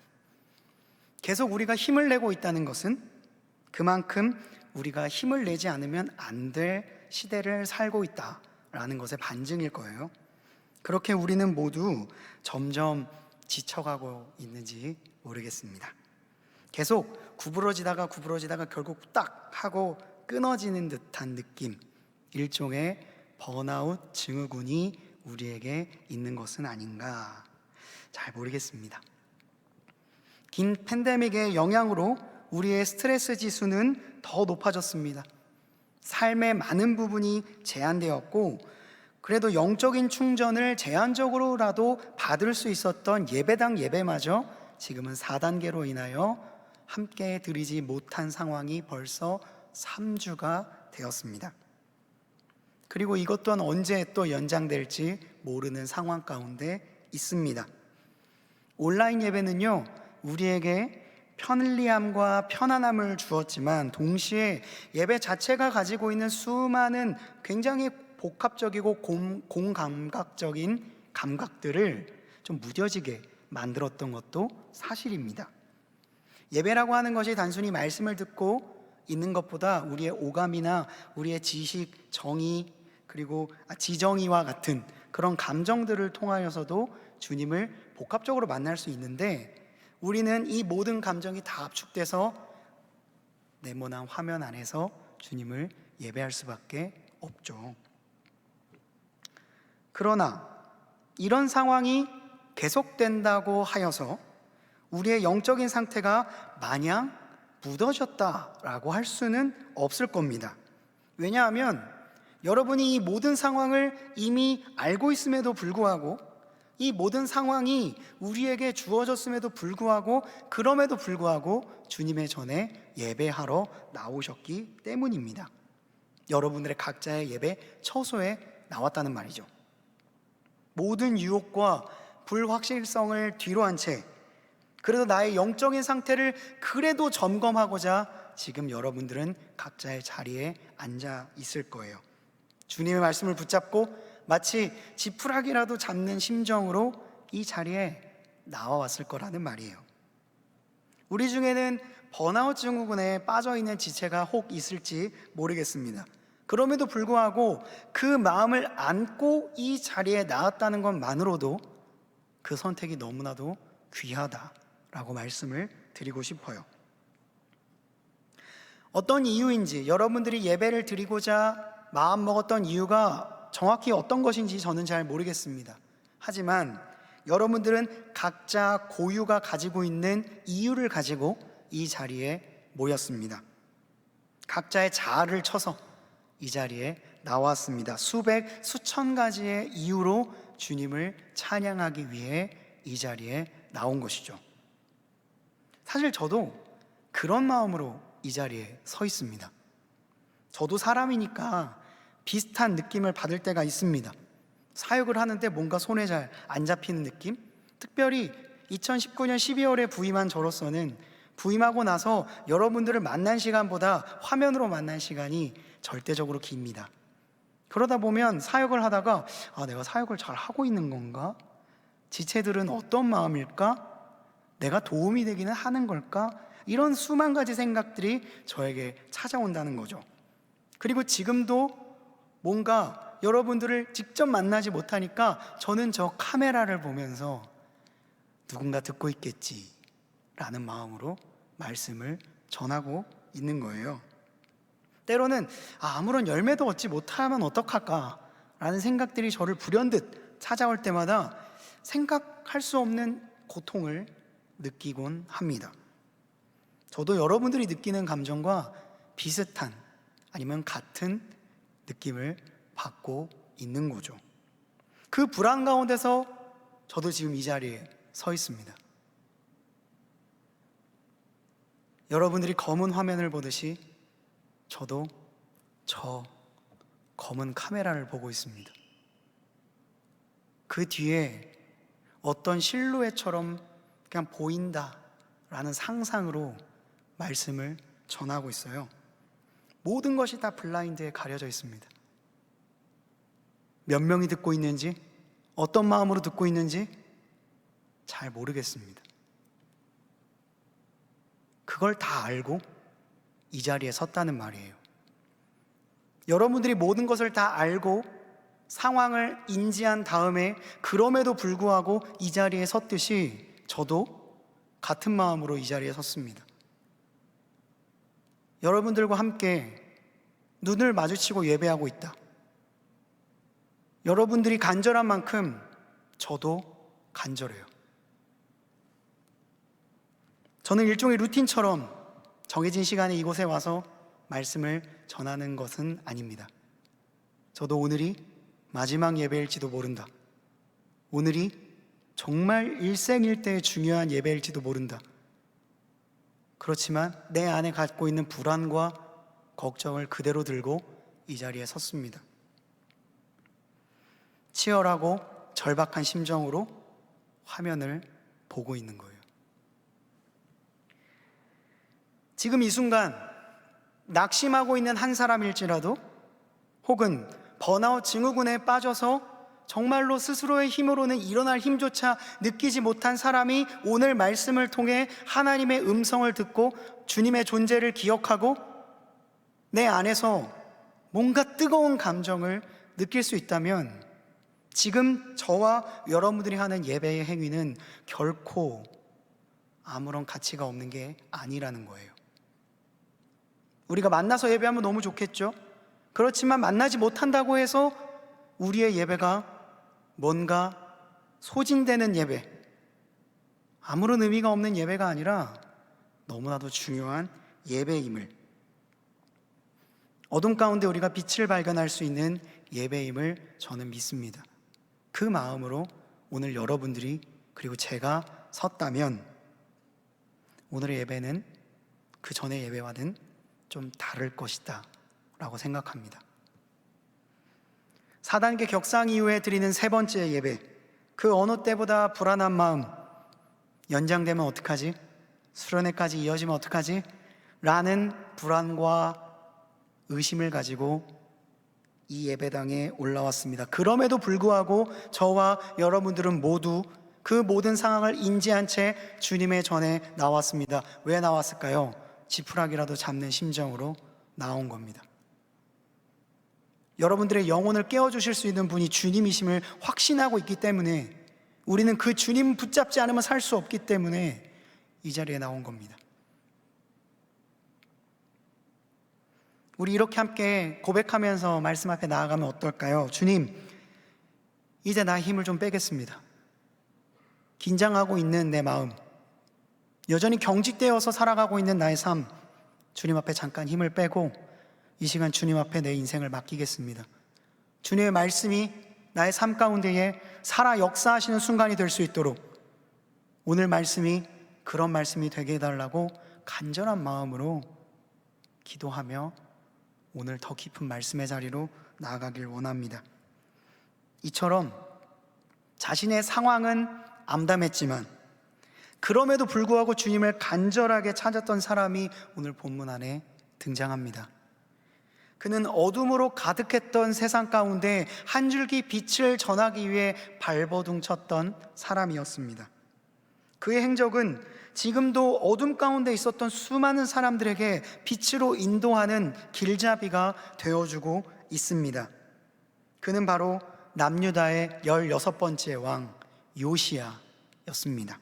S1: 계속 우리가 힘을 내고 있다는 것은 그만큼 우리가 힘을 내지 않으면 안 될 시대를 살고 있다라는 것의 반증일 거예요. 그렇게 우리는 모두 점점 지쳐가고 있는지 모르겠습니다. 계속 구부러지다가 결국 딱 하고 끊어지는 듯한 느낌, 일종의 번아웃 증후군이 우리에게 있는 것은 아닌가, 잘 모르겠습니다. 긴 팬데믹의 영향으로 우리의 스트레스 지수는 더 높아졌습니다. 삶의 많은 부분이 제한되었고, 그래도 영적인 충전을 제한적으로라도 받을 수 있었던 예배당 예배마저 지금은 4단계로 인하여 함께 드리지 못한 상황이 벌써 3주가 되었습니다. 그리고 이것 또한 언제 또 연장될지 모르는 상황 가운데 있습니다. 온라인 예배는요, 우리에게 편리함과 편안함을 주었지만 동시에 예배 자체가 가지고 있는 수많은 굉장히 복합적이고 공감각적인 감각들을 좀 무뎌지게 만들었던 것도 사실입니다. 예배라고 하는 것이 단순히 말씀을 듣고 있는 것보다 우리의 오감이나 우리의 지식, 정의, 그리고 지정의와 같은 그런 감정들을 통하여서도 주님을 복합적으로 만날 수 있는데, 우리는 이 모든 감정이 다 압축돼서 네모난 화면 안에서 주님을 예배할 수밖에 없죠. 그러나 이런 상황이 계속된다고 하여서 우리의 영적인 상태가 마냥 무뎌졌다라고 할 수는 없을 겁니다. 왜냐하면 여러분이 이 모든 상황을 이미 알고 있음에도 불구하고, 이 모든 상황이 우리에게 주어졌음에도 불구하고, 그럼에도 불구하고 주님의 전에 예배하러 나오셨기 때문입니다. 여러분들의 각자의 예배 처소에 나왔다는 말이죠. 모든 유혹과 불확실성을 뒤로 한 채, 그래도 나의 영적인 상태를 그래도 점검하고자 지금 여러분들은 각자의 자리에 앉아 있을 거예요. 주님의 말씀을 붙잡고 마치 지푸라기라도 잡는 심정으로 이 자리에 나와왔을 거라는 말이에요. 우리 중에는 번아웃 증후군에 빠져있는 지체가 혹 있을지 모르겠습니다. 그럼에도 불구하고 그 마음을 안고 이 자리에 나왔다는 것만으로도 그 선택이 너무나도 귀하다라고 말씀을 드리고 싶어요. 어떤 이유인지, 여러분들이 예배를 드리고자 마음먹었던 이유가 정확히 어떤 것인지 저는 잘 모르겠습니다. 하지만 여러분들은 각자 고유가 가지고 있는 이유를 가지고 이 자리에 모였습니다. 각자의 자아를 쳐서 이 자리에 나왔습니다. 수백, 수천 가지의 이유로 주님을 찬양하기 위해 이 자리에 나온 것이죠. 사실 저도 그런 마음으로 이 자리에 서 있습니다. 저도 사람이니까 비슷한 느낌을 받을 때가 있습니다. 사역을 하는데 뭔가 손에 잘 안 잡히는 느낌? 특별히 2019년 12월에 부임한 저로서는 부임하고 나서 여러분들을 만난 시간보다 화면으로 만난 시간이 절대적으로 깁니다. 그러다 보면 사역을 하다가 내가 사역을 잘 하고 있는 건가? 지체들은 어떤 마음일까? 내가 도움이 되기는 하는 걸까? 이런 수만 가지 생각들이 저에게 찾아온다는 거죠. 그리고 지금도 뭔가 여러분들을 직접 만나지 못하니까 저는 저 카메라를 보면서 누군가 듣고 있겠지 라는 마음으로 말씀을 전하고 있는 거예요. 때로는 아무런 열매도 얻지 못하면 어떡할까 라는 생각들이 저를 불현듯 찾아올 때마다 생각할 수 없는 고통을 느끼곤 합니다. 저도 여러분들이 느끼는 감정과 비슷한 아니면 같은 느낌을 받고 있는 거죠. 그 불안 가운데서 저도 지금 이 자리에 서 있습니다. 여러분들이 검은 화면을 보듯이 저도 저 검은 카메라를 보고 있습니다. 그 뒤에 어떤 실루엣처럼 그냥 보인다라는 상상으로 말씀을 전하고 있어요. 모든 것이 다 블라인드에 가려져 있습니다. 몇 명이 듣고 있는지, 어떤 마음으로 듣고 있는지 잘 모르겠습니다. 그걸 다 알고 이 자리에 섰다는 말이에요. 여러분들이 모든 것을 다 알고 상황을 인지한 다음에 그럼에도 불구하고 이 자리에 섰듯이 저도 같은 마음으로 이 자리에 섰습니다. 여러분들과 함께 눈을 마주치고 예배하고 있다. 여러분들이 간절한 만큼 저도 간절해요. 저는 일종의 루틴처럼 정해진 시간에 이곳에 와서 말씀을 전하는 것은 아닙니다. 저도 오늘이 마지막 예배일지도 모른다. 오늘이 정말 일생일대의 중요한 예배일지도 모른다. 그렇지만 내 안에 갖고 있는 불안과 걱정을 그대로 들고 이 자리에 섰습니다. 치열하고 절박한 심정으로 화면을 보고 있는 거예요. 지금 이 순간 낙심하고 있는 한 사람일지라도 혹은 번아웃 증후군에 빠져서 정말로 스스로의 힘으로는 일어날 힘조차 느끼지 못한 사람이 오늘 말씀을 통해 하나님의 음성을 듣고 주님의 존재를 기억하고 내 안에서 뭔가 뜨거운 감정을 느낄 수 있다면 지금 저와 여러분들이 하는 예배의 행위는 결코 아무런 가치가 없는 게 아니라는 거예요. 우리가 만나서 예배하면 너무 좋겠죠? 그렇지만 만나지 못한다고 해서 우리의 예배가 뭔가 소진되는 예배, 아무런 의미가 없는 예배가 아니라 너무나도 중요한 예배임을, 어둠 가운데 우리가 빛을 발견할 수 있는 예배임을 저는 믿습니다. 그 마음으로 오늘 여러분들이 그리고 제가 섰다면 오늘의 예배는 그 전의 예배와는 좀 다를 것이다 라고 생각합니다. 4단계 격상 이후에 드리는 세 번째 예배, 그 어느 때보다 불안한 마음, 연장되면 어떡하지? 수련회까지 이어지면 어떡하지? 라는 불안과 의심을 가지고 이 예배당에 올라왔습니다. 그럼에도 불구하고 저와 여러분들은 모두 그 모든 상황을 인지한 채 주님의 전에 나왔습니다. 왜 나왔을까요? 지푸라기라도 잡는 심정으로 나온 겁니다. 여러분들의 영혼을 깨워주실 수 있는 분이 주님이심을 확신하고 있기 때문에, 우리는 그 주님 붙잡지 않으면 살 수 없기 때문에 이 자리에 나온 겁니다. 우리 이렇게 함께 고백하면서 말씀 앞에 나아가면 어떨까요? 주님, 이제 나의 힘을 좀 빼겠습니다. 긴장하고 있는 내 마음, 여전히 경직되어서 살아가고 있는 나의 삶, 주님 앞에 잠깐 힘을 빼고 이 시간 주님 앞에 내 인생을 맡기겠습니다. 주님의 말씀이 나의 삶 가운데에 살아 역사하시는 순간이 될 수 있도록 오늘 말씀이 그런 말씀이 되게 해달라고 간절한 마음으로 기도하며 오늘 더 깊은 말씀의 자리로 나아가길 원합니다. 이처럼 자신의 상황은 암담했지만 그럼에도 불구하고 주님을 간절하게 찾았던 사람이 오늘 본문 안에 등장합니다. 그는 어둠으로 가득했던 세상 가운데 한 줄기 빛을 전하기 위해 발버둥 쳤던 사람이었습니다. 그의 행적은 지금도 어둠 가운데 있었던 수많은 사람들에게 빛으로 인도하는 길잡이가 되어주고 있습니다. 그는 바로 남유다의 16번째 왕 요시야였습니다.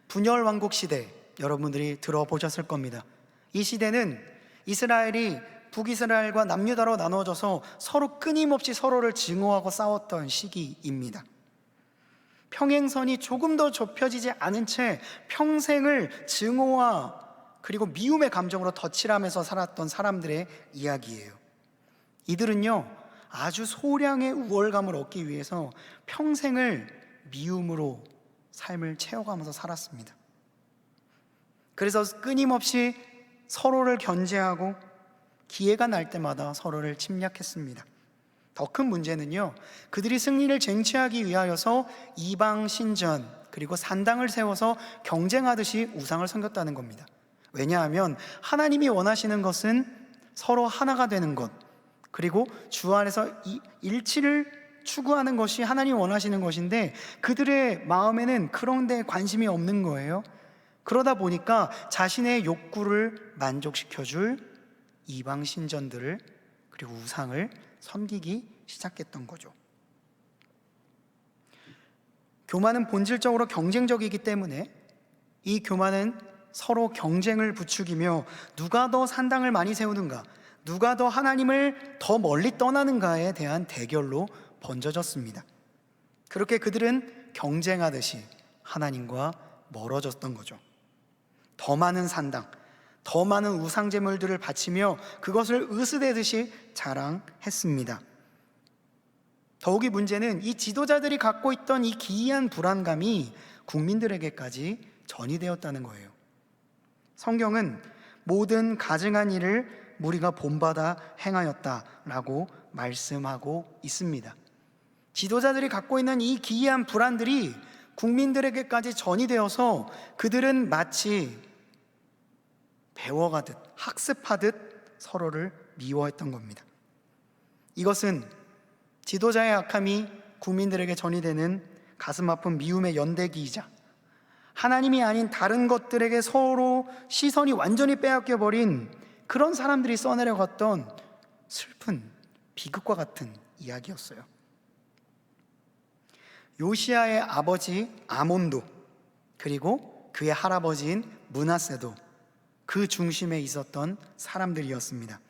S1: 분열 왕국 시대, 여러분들이 들어보셨을 겁니다. 이 시대는 이스라엘이 북이스라엘과 남유다로 나눠져서 서로 끊임없이 서로를 증오하고 싸웠던 시기입니다. 평행선이 조금 더 좁혀지지 않은 채 평생을 증오와 그리고 미움의 감정으로 덧칠하면서 살았던 사람들의 이야기예요. 이들은요, 아주 소량의 우월감을 얻기 위해서 평생을 미움으로 삶을 채워가면서 살았습니다. 그래서 끊임없이 서로를 견제하고 기회가 날 때마다 서로를 침략했습니다. 더 큰 문제는요, 그들이 승리를 쟁취하기 위하여서 이방 신전 그리고 산당을 세워서 경쟁하듯이 우상을 섬겼다는 겁니다. 왜냐하면 하나님이 원하시는 것은 서로 하나가 되는 것, 그리고 주 안에서 일치를 추구하는 것이 하나님이 원하시는 것인데 그들의 마음에는 그런 데 관심이 없는 거예요. 그러다 보니까 자신의 욕구를 만족시켜줄 이방 신전들을 그리고 우상을 섬기기 시작했던 거죠. 교만은 본질적으로 경쟁적이기 때문에 이 교만은 서로 경쟁을 부추기며 누가 더 산당을 많이 세우는가, 누가 더 하나님을 더 멀리 떠나는가에 대한 대결로 번져졌습니다. 그렇게 그들은 경쟁하듯이 하나님과 멀어졌던 거죠. 더 많은 산당, 더 많은 우상제물들을 바치며 그것을 으스대듯이 자랑했습니다. 더욱이 문제는 이 지도자들이 갖고 있던 이 기이한 불안감이 국민들에게까지 전이되었다는 거예요. 성경은 모든 가증한 일을 무리가 본받아 행하였다라고 말씀하고 있습니다. 지도자들이 갖고 있는 이 기이한 불안들이 국민들에게까지 전이되어서 그들은 마치 배워가듯 학습하듯 서로를 미워했던 겁니다. 이것은 지도자의 악함이 국민들에게 전이되는 가슴 아픈 미움의 연대기이자 하나님이 아닌 다른 것들에게 서로 시선이 완전히 빼앗겨버린 그런 사람들이 써내려갔던 슬픈 비극과 같은 이야기였어요. 요시야의 아버지 아몬도 나그리고 그의 할아버지인 므낫세도 그 중심에 있었던 사람들이었습니다.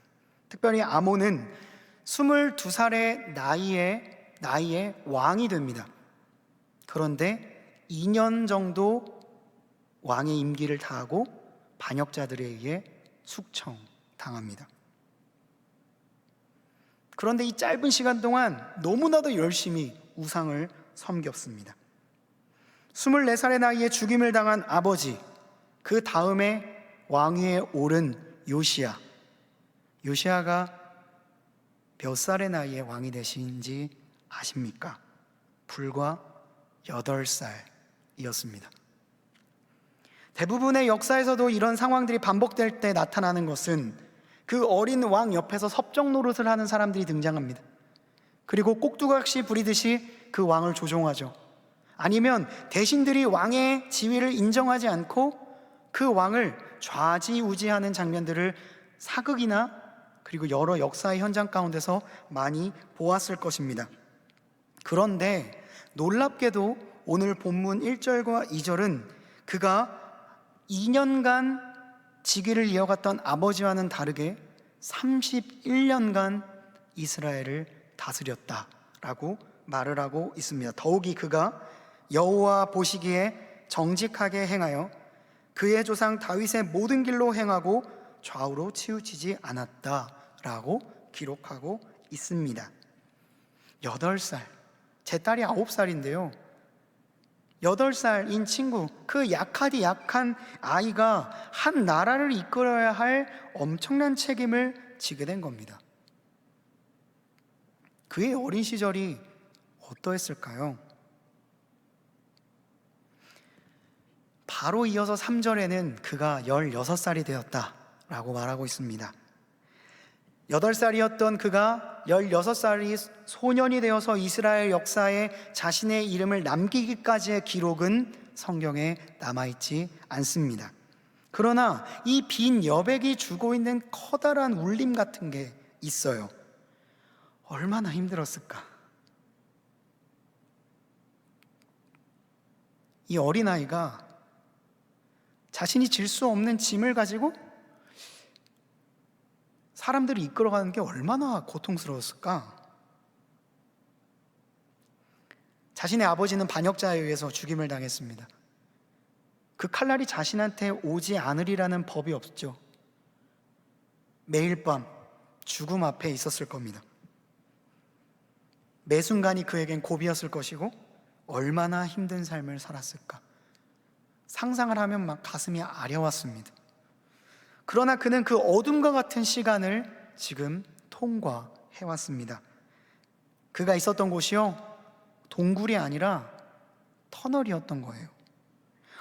S1: 특별히 아몬은 22살의 나이에 왕이 됩니다. 그런데 2년 정도 왕의 임기를 다하고 반역자들에 의해 숙청당합니다. 그런데 이 짧은 시간 동안 너무나도 열심히 우상을 섬겼습니다. 24살의 나이에 죽임을 당한 아버지, 그 다음에 왕위에 오른 요시야가 몇 살의 나이에 왕이 되신지 아십니까? 불과 8살이었습니다. 대부분의 역사에서도 이런 상황들이 반복될 때 나타나는 것은 그 어린 왕 옆에서 섭정 노릇을 하는 사람들이 등장합니다. 그리고 꼭두각시 부리듯이 그 왕을 조종하죠. 아니면 대신들이 왕의 지위를 인정하지 않고 그 왕을 좌지우지하는 장면들을 사극이나 그리고 여러 역사의 현장 가운데서 많이 보았을 것입니다. 그런데 놀랍게도 오늘 본문 1절과 2절은 그가 2년간 직위를 이어갔던 아버지와는 다르게 31년간 이스라엘을 다스렸다라고 말을 하고 있습니다. 더욱이 그가 여호와 보시기에 정직하게 행하여 그의 조상 다윗의 모든 길로 행하고 좌우로 치우치지 않았다라고 기록하고 있습니다. 8살, 제 딸이 9살인데요 8살인 친구, 그 약하디 약한 아이가 한 나라를 이끌어야 할 엄청난 책임을 지게 된 겁니다. 그의 어린 시절이 어떠했을까요? 바로 이어서 3절에는 그가 16살이 되었다라고 말하고 있습니다. 8살이었던 그가 16살이 소년이 되어서 이스라엘 역사에 자신의 이름을 남기기까지의 기록은 성경에 남아있지 않습니다. 그러나 이 빈 여백이 주고 있는 커다란 울림 같은 게 있어요. 얼마나 힘들었을까? 이 어린아이가 자신이 질 수 없는 짐을 가지고 사람들을 이끌어가는 게 얼마나 고통스러웠을까? 자신의 아버지는 반역자에 의해서 죽임을 당했습니다. 그 칼날이 자신한테 오지 않으리라는 법이 없죠. 매일 밤 죽음 앞에 있었을 겁니다. 매 순간이 그에겐 고비였을 것이고 얼마나 힘든 삶을 살았을까? 상상을 하면 막 가슴이 아려왔습니다. 그러나 그는 그 어둠과 같은 시간을 지금 통과해왔습니다. 그가 있었던 곳이요, 동굴이 아니라 터널이었던 거예요.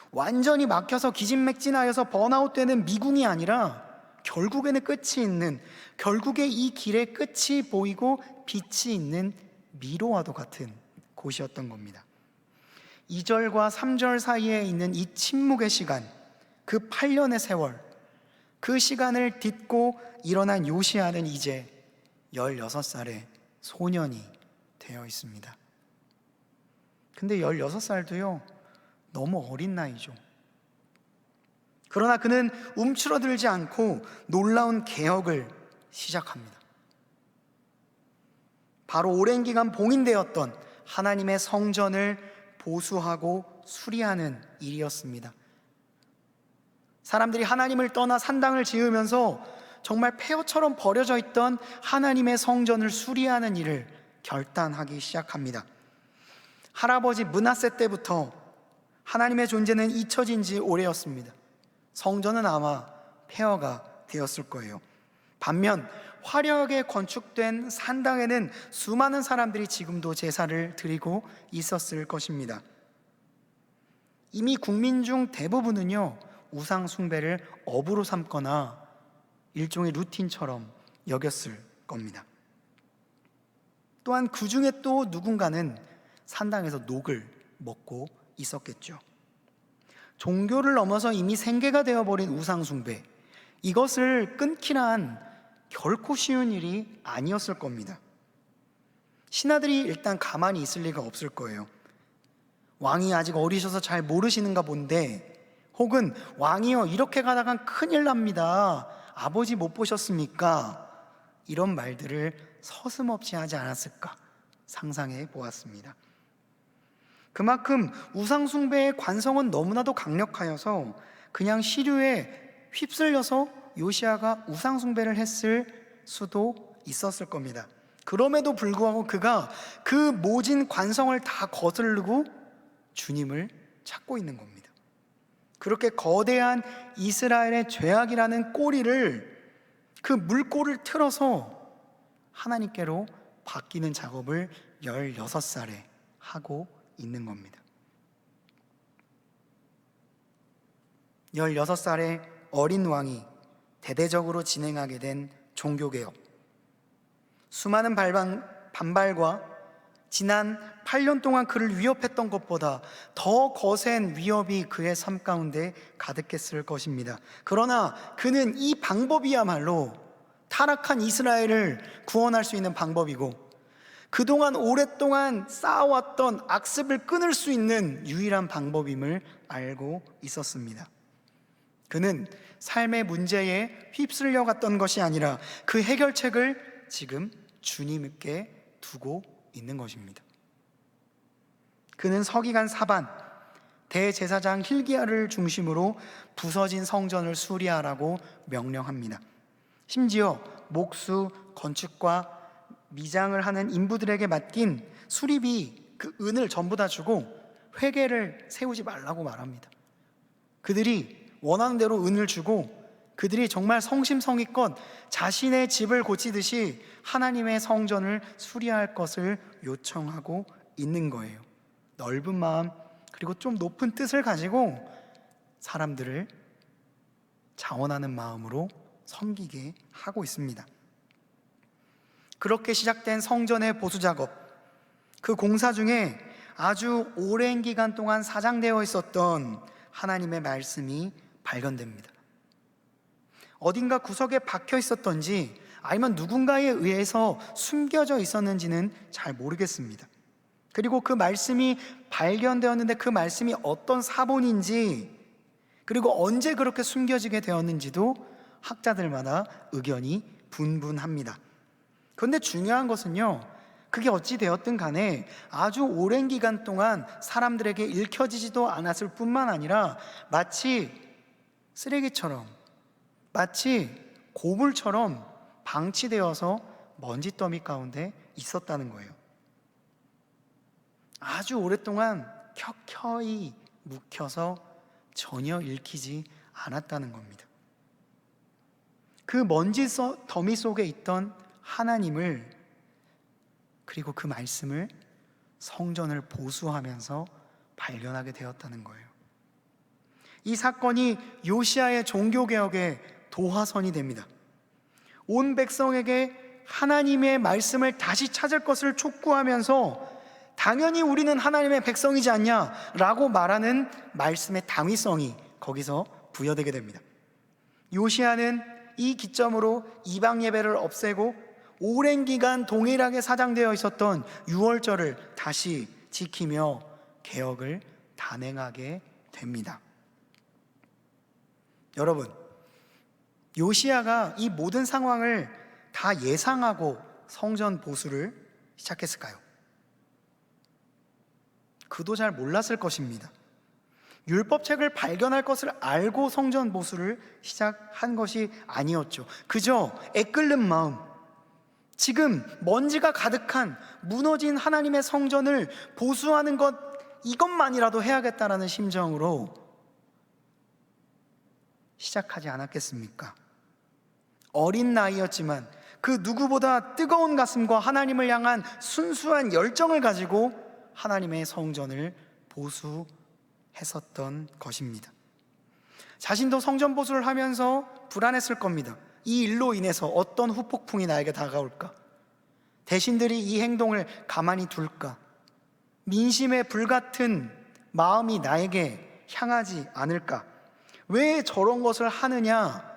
S1: 완전히 막혀서 기진맥진하여서 번아웃되는 미궁이 아니라 결국에는 끝이 있는, 결국에 이 길의 끝이 보이고 빛이 있는 미로와도 같은 곳이었던 겁니다. 2절과 3절 사이에 있는 이 침묵의 시간, 그 8년의 세월, 그 시간을 딛고 일어난 요시야는 이제 16살의 소년이 되어 있습니다. 근데 16살도요 너무 어린 나이죠. 그러나 그는 움츠러들지 않고 놀라운 개혁을 시작합니다. 바로 오랜 기간 봉인되었던 하나님의 성전을 보수하고 수리하는 일이었습니다. 사람들이 하나님을 떠나 산당을 지으면서 정말 폐허처럼 버려져 있던 하나님의 성전을 수리하는 일을 결단하기 시작합니다. 할아버지 므낫세 때부터 하나님의 존재는 잊혀진 지 오래였습니다. 성전은 아마 폐허가 되었을 거예요. 반면 화려하게 건축된 산당에는 수많은 사람들이 지금도 제사를 드리고 있었을 것입니다. 이미 국민 중 대부분은요 우상 숭배를 업으로 삼거나 일종의 루틴처럼 여겼을 겁니다. 또한 그 중에 또 누군가는 산당에서 녹을 먹고 있었겠죠. 종교를 넘어서 이미 생계가 되어버린 우상 숭배, 이것을 끊기란 결코 쉬운 일이 아니었을 겁니다. 신하들이 일단 가만히 있을 리가 없을 거예요. 왕이 아직 어리셔서 잘 모르시는가 본데, 혹은 왕이여 이렇게 가다간 큰일 납니다, 아버지 못 보셨습니까? 이런 말들을 서슴없이 하지 않았을까 상상해 보았습니다. 그만큼 우상숭배의 관성은 너무나도 강력하여서 그냥 시류에 휩쓸려서 요시야가 우상숭배를 했을 수도 있었을 겁니다. 그럼에도 불구하고 그가 그 모진 관성을 다 거스르고 주님을 찾고 있는 겁니다. 그렇게 거대한 이스라엘의 죄악이라는 꼬리를, 그 물꼬를 틀어서 하나님께로 바뀌는 작업을 16살에 하고 있는 겁니다. 16살의 어린 왕이 대대적으로 진행하게 된 종교개혁, 수많은 반발과 지난 8년 동안 그를 위협했던 것보다 더 거센 위협이 그의 삶 가운데 가득했을 것입니다. 그러나 그는 이 방법이야말로 타락한 이스라엘을 구원할 수 있는 방법이고, 그동안 오랫동안 쌓아왔던 악습을 끊을 수 있는 유일한 방법임을 알고 있었습니다. 그는 삶의 문제에 휩쓸려 갔던 것이 아니라 그 해결책을 지금 주님께 두고 있는 것입니다. 그는 서기관 사반, 대제사장 hil기야를 중심으로 부서진 성전을 수리하라고 명령합니다. 심지어 목수, 건축과 미장을 하는 인부들에게 맡긴 수리비, 그 은을 전부 다 주고 회계를 세우지 말라고 말합니다. 그들이 원하는 대로 은을 주고 그들이 정말 성심성의껏 자신의 집을 고치듯이 하나님의 성전을 수리할 것을 요청하고 있는 거예요. 넓은 마음, 그리고 좀 높은 뜻을 가지고 사람들을 자원하는 마음으로 섬기게 하고 있습니다. 그렇게 시작된 성전의 보수 작업, 그 공사 중에 아주 오랜 기간 동안 사장되어 있었던 하나님의 말씀이 발견됩니다. 어딘가 구석에 박혀 있었던지 아니면 누군가에 의해서 숨겨져 있었는지는 잘 모르겠습니다. 그리고 그 말씀이 발견되었는데 그 말씀이 어떤 사본인지, 그리고 언제 그렇게 숨겨지게 되었는지도 학자들마다 의견이 분분합니다. 그런데 중요한 것은요, 그게 어찌 되었든 간에 아주 오랜 기간 동안 사람들에게 읽혀지지도 않았을 뿐만 아니라 마치 쓰레기처럼, 마치 고물처럼 방치되어서 먼지더미 가운데 있었다는 거예요. 아주 오랫동안 켜켜이 묵혀서 전혀 읽히지 않았다는 겁니다. 그 먼지 더미 속에 있던 하나님을, 그리고 그 말씀을 성전을 보수하면서 발견하게 되었다는 거예요. 이 사건이 요시야의 종교개혁의 도화선이 됩니다. 온 백성에게 하나님의 말씀을 다시 찾을 것을 촉구하면서 당연히 우리는 하나님의 백성이지 않냐라고 말하는 말씀의 당위성이 거기서 부여되게 됩니다. 요시야는 이 기점으로 이방 예배를 없애고 오랜 기간 동일하게 사장되어 있었던 유월절을 다시 지키며 개혁을 단행하게 됩니다. 여러분, 요시야가 이 모든 상황을 다 예상하고 성전 보수를 시작했을까요? 그도 잘 몰랐을 것입니다. 율법책을 발견할 것을 알고 성전 보수를 시작한 것이 아니었죠. 그저 애끓는 마음, 지금 먼지가 가득한 무너진 하나님의 성전을 보수하는 것, 이것만이라도 해야겠다라는 심정으로 시작하지 않았겠습니까? 어린 나이였지만 그 누구보다 뜨거운 가슴과 하나님을 향한 순수한 열정을 가지고 하나님의 성전을 보수했었던 것입니다. 자신도 성전 보수를 하면서 불안했을 겁니다. 이 일로 인해서 어떤 후폭풍이 나에게 다가올까? 대신들이 이 행동을 가만히 둘까? 민심의 불같은 마음이 나에게 향하지 않을까? 왜 저런 것을 하느냐?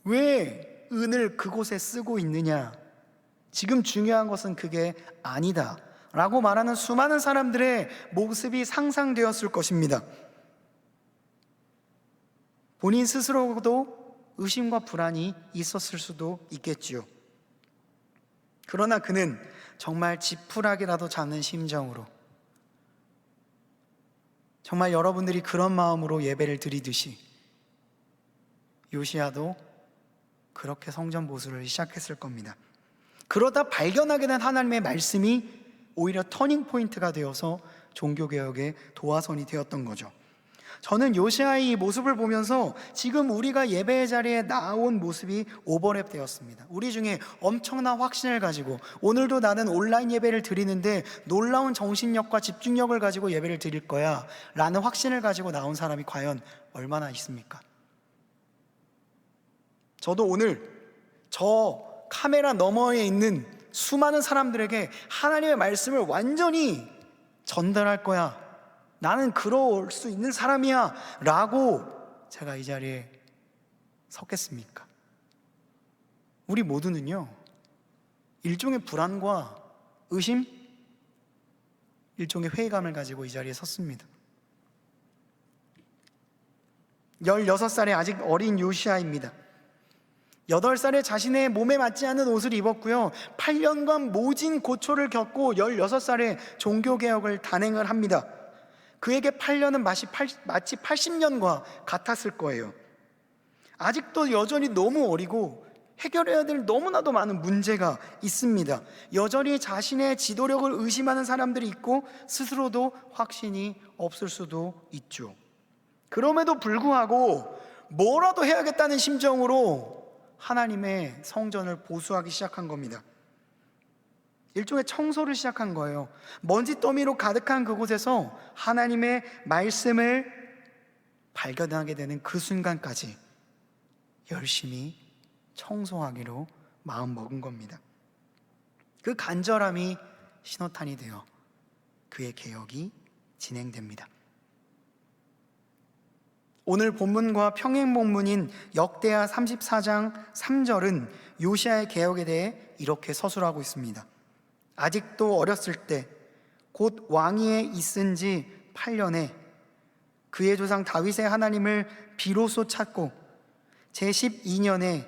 S1: 왜 은을 그곳에 쓰고 있느냐? 지금 중요한 것은 그게 아니다 라고 말하는 수많은 사람들의 모습이 상상되었을 것입니다. 본인 스스로도 의심과 불안이 있었을 수도 있겠지요. 그러나 그는 정말 지푸라기라도 잡는 심정으로, 정말 여러분들이 그런 마음으로 예배를 드리듯이 요시야도 그렇게 성전 보수를 시작했을 겁니다. 그러다 발견하게 된 하나님의 말씀이 오히려 터닝 포인트가 되어서 종교개혁의 도화선이 되었던 거죠. 저는 요시야의 이 모습을 보면서 지금 우리가 예배의 자리에 나온 모습이 오버랩 되었습니다. 우리 중에 엄청난 확신을 가지고 오늘도 나는 온라인 예배를 드리는데 놀라운 정신력과 집중력을 가지고 예배를 드릴 거야 라는 확신을 가지고 나온 사람이 과연 얼마나 있습니까? 저도 오늘 저 카메라 너머에 있는 수많은 사람들에게 하나님의 말씀을 완전히 전달할 거야, 나는 그럴 수 있는 사람이야 라고 제가 이 자리에 섰겠습니까? 우리 모두는요, 일종의 불안과 의심, 일종의 회의감을 가지고 이 자리에 섰습니다. 16살의 아직 어린 요시야입니다. 8살에 자신의 몸에 맞지 않는 옷을 입었고요, 8년간 모진 고초를 겪고 16살에 종교개혁을 단행을 합니다. 그에게 8년은 마치 80년과 같았을 거예요. 아직도 여전히 너무 어리고 해결해야 될 너무나도 많은 문제가 있습니다. 여전히 자신의 지도력을 의심하는 사람들이 있고 스스로도 확신이 없을 수도 있죠. 그럼에도 불구하고 뭐라도 해야겠다는 심정으로 하나님의 성전을 보수하기 시작한 겁니다. 일종의 청소를 시작한 거예요. 먼지 더미로 가득한 그곳에서 하나님의 말씀을 발견하게 되는 그 순간까지 열심히 청소하기로 마음먹은 겁니다. 그 간절함이 신호탄이 되어 그의 개혁이 진행됩니다. 오늘 본문과 평행 본문인 역대하 34장 3절은 요시야의 개혁에 대해 이렇게 서술하고 있습니다. 아직도 어렸을 때 곧 왕위에 있은 지 8년에 그의 조상 다윗의 하나님을 비로소 찾고 제12년에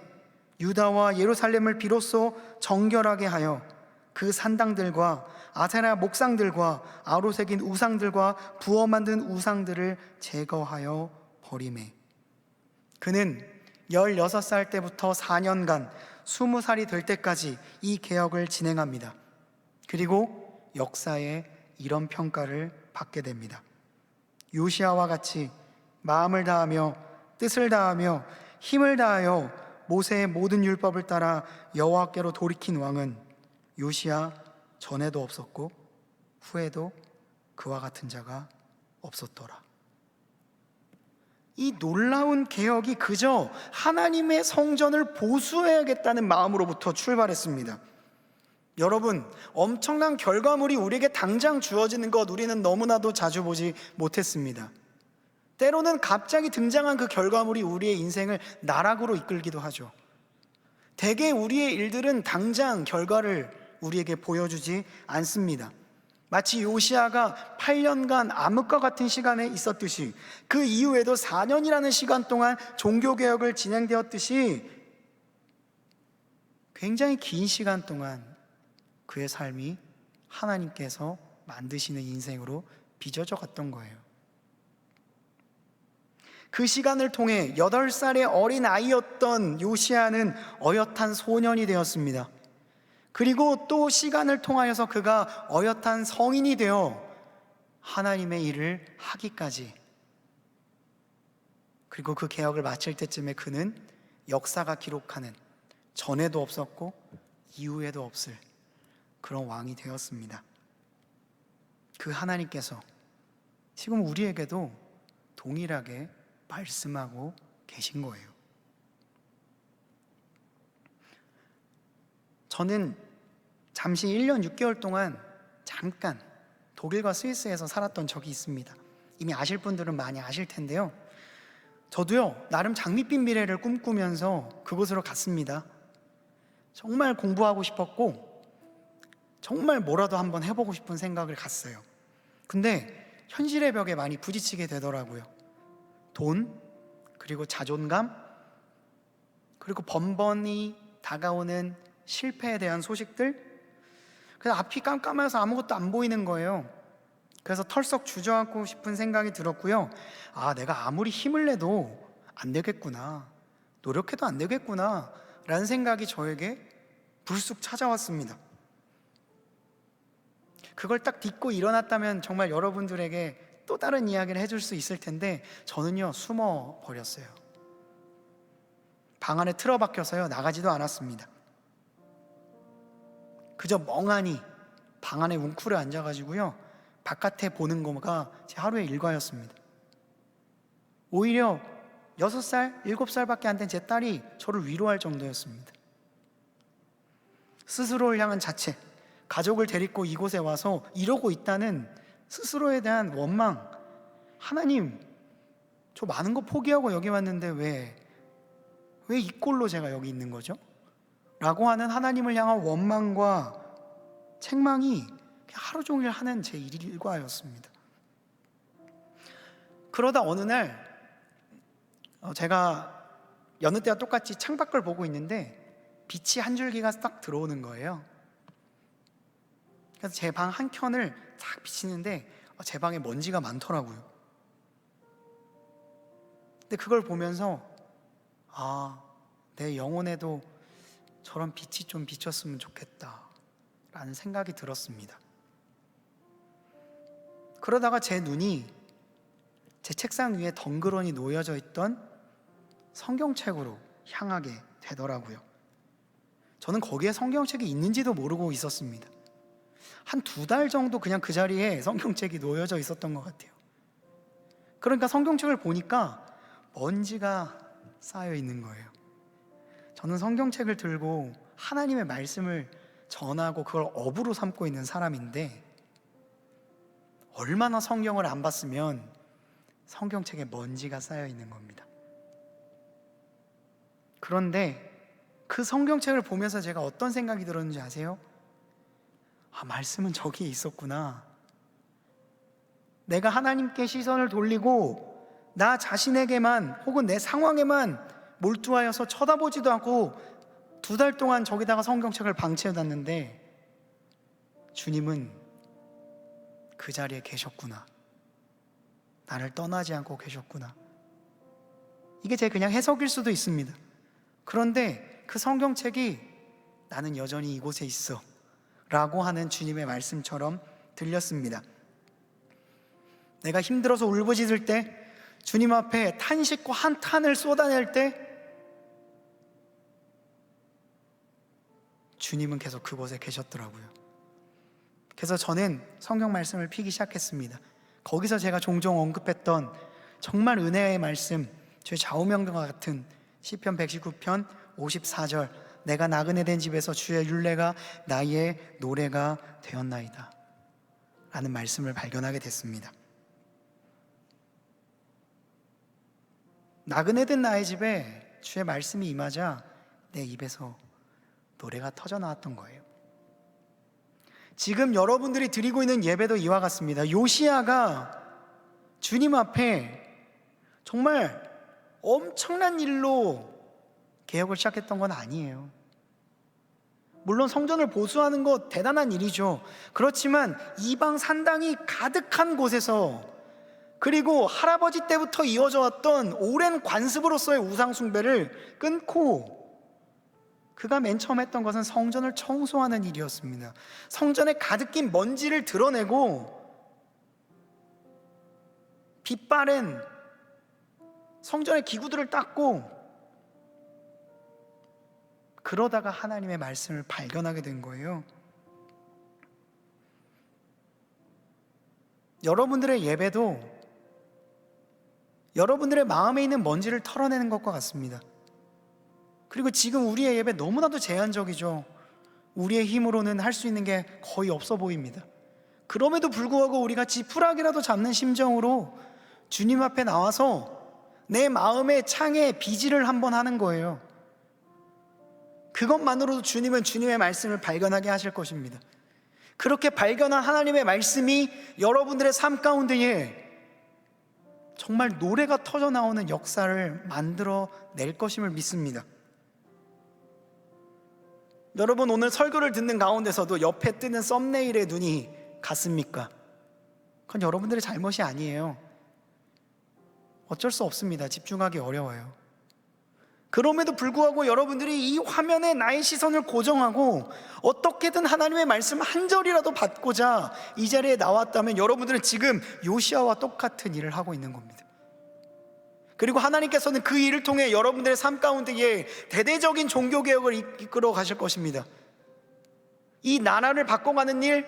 S1: 유다와 예루살렘을 비로소 정결하게 하여 그 산당들과 아세라 목상들과 아로 새긴 우상들과 부어 만든 우상들을 제거하여 버리매. 그는 16살 때부터 4년간 20살이 될 때까지 이 개혁을 진행합니다. 그리고 역사에 이런 평가를 받게 됩니다. 요시야와 같이 마음을 다하며 뜻을 다하며 힘을 다하여 모세의 모든 율법을 따라 여호와께로 돌이킨 왕은 요시야 전에도 없었고 후에도 그와 같은 자가 없었더라. 이 놀라운 개혁이 그저 하나님의 성전을 보수해야겠다는 마음으로부터 출발했습니다. 여러분, 엄청난 결과물이 우리에게 당장 주어지는 것 우리는 너무나도 자주 보지 못했습니다. 때로는 갑자기 등장한 그 결과물이 우리의 인생을 나락으로 이끌기도 하죠. 대개 우리의 일들은 당장 결과를 우리에게 보여주지 않습니다. 마치 요시야가 8년간 암흑과 같은 시간에 있었듯이 그 이후에도 4년이라는 시간 동안 종교개혁을 진행되었듯이 굉장히 긴 시간 동안 그의 삶이 하나님께서 만드시는 인생으로 빚어져 갔던 거예요. 그 시간을 통해 8살의 어린 아이였던 요시야는 어엿한 소년이 되었습니다. 그리고 또 시간을 통하여서 그가 어엿한 성인이 되어 하나님의 일을 하기까지, 그리고 그 개혁을 마칠 때쯤에 그는 역사가 기록하는 전에도 없었고 이후에도 없을 그런 왕이 되었습니다. 그 하나님께서 지금 우리에게도 동일하게 말씀하고 계신 거예요. 저는 잠시 1년 6개월 동안 잠깐 독일과 스위스에서 살았던 적이 있습니다. 이미 아실 분들은 많이 아실 텐데요, 저도요 나름 장밋빛 미래를 꿈꾸면서 그곳으로 갔습니다. 정말 공부하고 싶었고 정말 뭐라도 한번 해보고 싶은 생각을 갔어요. 근데 현실의 벽에 많이 부딪히게 되더라고요. 돈, 그리고 자존감, 그리고 번번이 다가오는 실패에 대한 소식들. 그래서 앞이 깜깜해서 아무것도 안 보이는 거예요. 그래서 털썩 주저앉고 싶은 생각이 들었고요. 아, 내가 아무리 힘을 내도 안 되겠구나, 노력해도 안 되겠구나 라는 생각이 저에게 불쑥 찾아왔습니다. 그걸 딱 딛고 일어났다면 정말 여러분들에게 또 다른 이야기를 해줄 수 있을 텐데, 저는요 숨어 버렸어요. 방 안에 틀어박혀서요 나가지도 않았습니다. 그저 멍하니 방 안에 웅크려 앉아가지고요 바깥에 보는 거가 제 하루의 일과였습니다. 오히려 6살, 7살밖에 안 된 제 딸이 저를 위로할 정도였습니다. 스스로를 향한 자책, 가족을 데리고 이곳에 와서 이러고 있다는 스스로에 대한 원망. 하나님, 저 많은 거 포기하고 여기 왔는데 왜 이 꼴로 제가 여기 있는 거죠? 라고 하는 하나님을 향한 원망과 책망이 하루 종일 하는 제 일과였습니다. 그러다 어느 날 제가 여느 때와 똑같이 창밖을 보고 있는데 빛이 한 줄기가 딱 들어오는 거예요. 그래서 제 방 한 켠을 딱 비치는데 제 방에 먼지가 많더라고요. 근데 그걸 보면서 내 영혼에도 저런 빛이 좀 비쳤으면 좋겠다 라는 생각이 들었습니다. 그러다가 제 눈이 제 책상 위에 덩그러니 놓여져 있던 성경책으로 향하게 되더라고요. 저는 거기에 성경책이 있는지도 모르고 있었습니다. 한 2달 정도 그냥 그 자리에 성경책이 놓여져 있었던 것 같아요. 그러니까 성경책을 보니까 먼지가 쌓여 있는 거예요. 저는 성경책을 들고 하나님의 말씀을 전하고 그걸 업으로 삼고 있는 사람인데, 얼마나 성경을 안 봤으면 성경책에 먼지가 쌓여 있는 겁니다. 그런데 그 성경책을 보면서 제가 어떤 생각이 들었는지 아세요? 말씀은 저기에 있었구나. 내가 하나님께 시선을 돌리고 나 자신에게만 혹은 내 상황에만 몰두하여서 쳐다보지도 않고 2달 동안 저기다가 성경책을 방치해놨는데 주님은 그 자리에 계셨구나. 나를 떠나지 않고 계셨구나. 이게 제 그냥 해석일 수도 있습니다. 그런데 그 성경책이 나는 여전히 이곳에 있어 라고 하는 주님의 말씀처럼 들렸습니다. 내가 힘들어서 울부짖을 때, 주님 앞에 탄식과 한탄을 쏟아낼 때 주님은 계속 그곳에 계셨더라고요. 그래서 저는 성경 말씀을 피기 시작했습니다. 거기서 제가 종종 언급했던 정말 은혜의 말씀, 제 좌우명과 같은 시편 119편 54절, 내가 나그네 된 집에서 주의 율례가 나의 노래가 되었나이다 라는 말씀을 발견하게 됐습니다. 나그네 된 나의 집에 주의 말씀이 임하자 내 입에서 노래가 터져 나왔던 거예요. 지금 여러분들이 드리고 있는 예배도 이와 같습니다. 요시야가 주님 앞에 정말 엄청난 일로 개혁을 시작했던 건 아니에요. 물론 성전을 보수하는 거 대단한 일이죠. 그렇지만 이방 산당이 가득한 곳에서, 그리고 할아버지 때부터 이어져 왔던 오랜 관습으로서의 우상 숭배를 끊고 그가 맨 처음 했던 것은 성전을 청소하는 일이었습니다. 성전에 가득 낀 먼지를 드러내고 빛바랜 성전의 기구들을 닦고, 그러다가 하나님의 말씀을 발견하게 된 거예요. 여러분들의 예배도 여러분들의 마음에 있는 먼지를 털어내는 것과 같습니다. 그리고 지금 우리의 예배 너무나도 제한적이죠. 우리의 힘으로는 할 수 있는 게 거의 없어 보입니다. 그럼에도 불구하고 우리가 지푸라기라도 잡는 심정으로 주님 앞에 나와서 내 마음의 창에 비질을 한번 하는 거예요. 그것만으로도 주님은 주님의 말씀을 발견하게 하실 것입니다. 그렇게 발견한 하나님의 말씀이 여러분들의 삶 가운데에 정말 노래가 터져 나오는 역사를 만들어 낼 것임을 믿습니다. 여러분, 오늘 설교를 듣는 가운데서도 옆에 뜨는 썸네일에 눈이 갔습니까? 그건 여러분들의 잘못이 아니에요. 어쩔 수 없습니다. 집중하기 어려워요. 그럼에도 불구하고 여러분들이 이 화면에 나의 시선을 고정하고 어떻게든 하나님의 말씀 한 절이라도 받고자 이 자리에 나왔다면 여러분들은 지금 요시야와 똑같은 일을 하고 있는 겁니다. 그리고 하나님께서는 그 일을 통해 여러분들의 삶 가운데에 대대적인 종교개혁을 이끌어 가실 것입니다. 이 나라를 바꿔가는 일,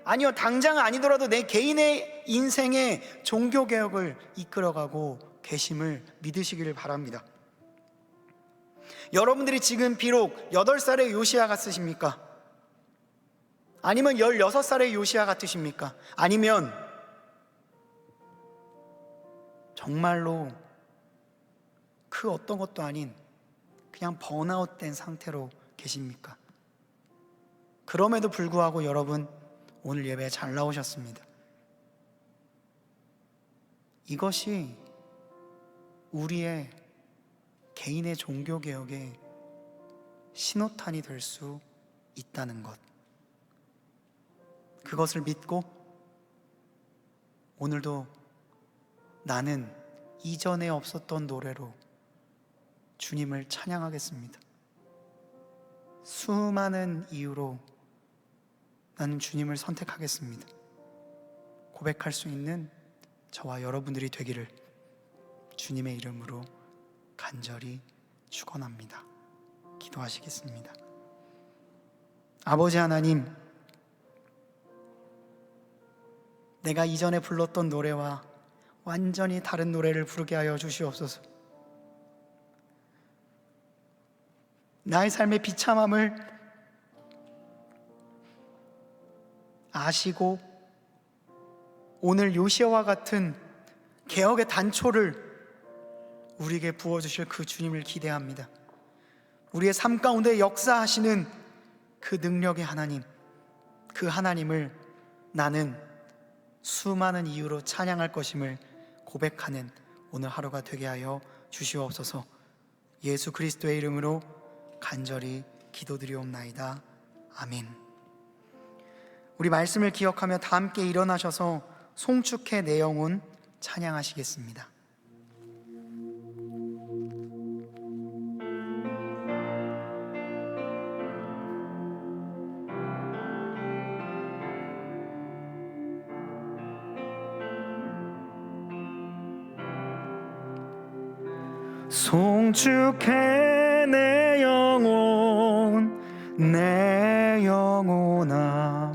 S1: 아니요, 당장 아니더라도 내 개인의 인생의 종교개혁을 이끌어가고 계심을 믿으시기를 바랍니다. 여러분들이 지금 비록 8살의 요시야 같으십니까? 아니면 16살의 요시야 같으십니까? 아니면 정말로 그 어떤 것도 아닌 그냥 번아웃된 상태로 계십니까? 그럼에도 불구하고 여러분, 오늘 예배에 잘 나오셨습니다. 이것이 우리의 개인의 종교개혁의 신호탄이 될 수 있다는 것, 그것을 믿고 오늘도 나는 이전에 없었던 노래로 주님을 찬양하겠습니다. 수많은 이유로 나는 주님을 선택하겠습니다. 고백할 수 있는 저와 여러분들이 되기를 주님의 이름으로 간절히 축원합니다. 기도하시겠습니다. 아버지 하나님, 내가 이전에 불렀던 노래와 완전히 다른 노래를 부르게 하여 주시옵소서. 나의 삶의 비참함을 아시고 오늘 요시아와 같은 개혁의 단초를 우리에게 부어주실 그 주님을 기대합니다. 우리의 삶 가운데 역사하시는 그 능력의 하나님, 그 하나님을 나는 수많은 이유로 찬양할 것임을 고백하는 오늘 하루가 되게 하여 주시옵소서. 예수 그리스도의 이름으로 간절히 기도드리옵나이다. 아멘. 우리 말씀을 기억하며 다 함께 일어나셔서 송축해 내 영혼 찬양하시겠습니다. 송축해 내 영혼아,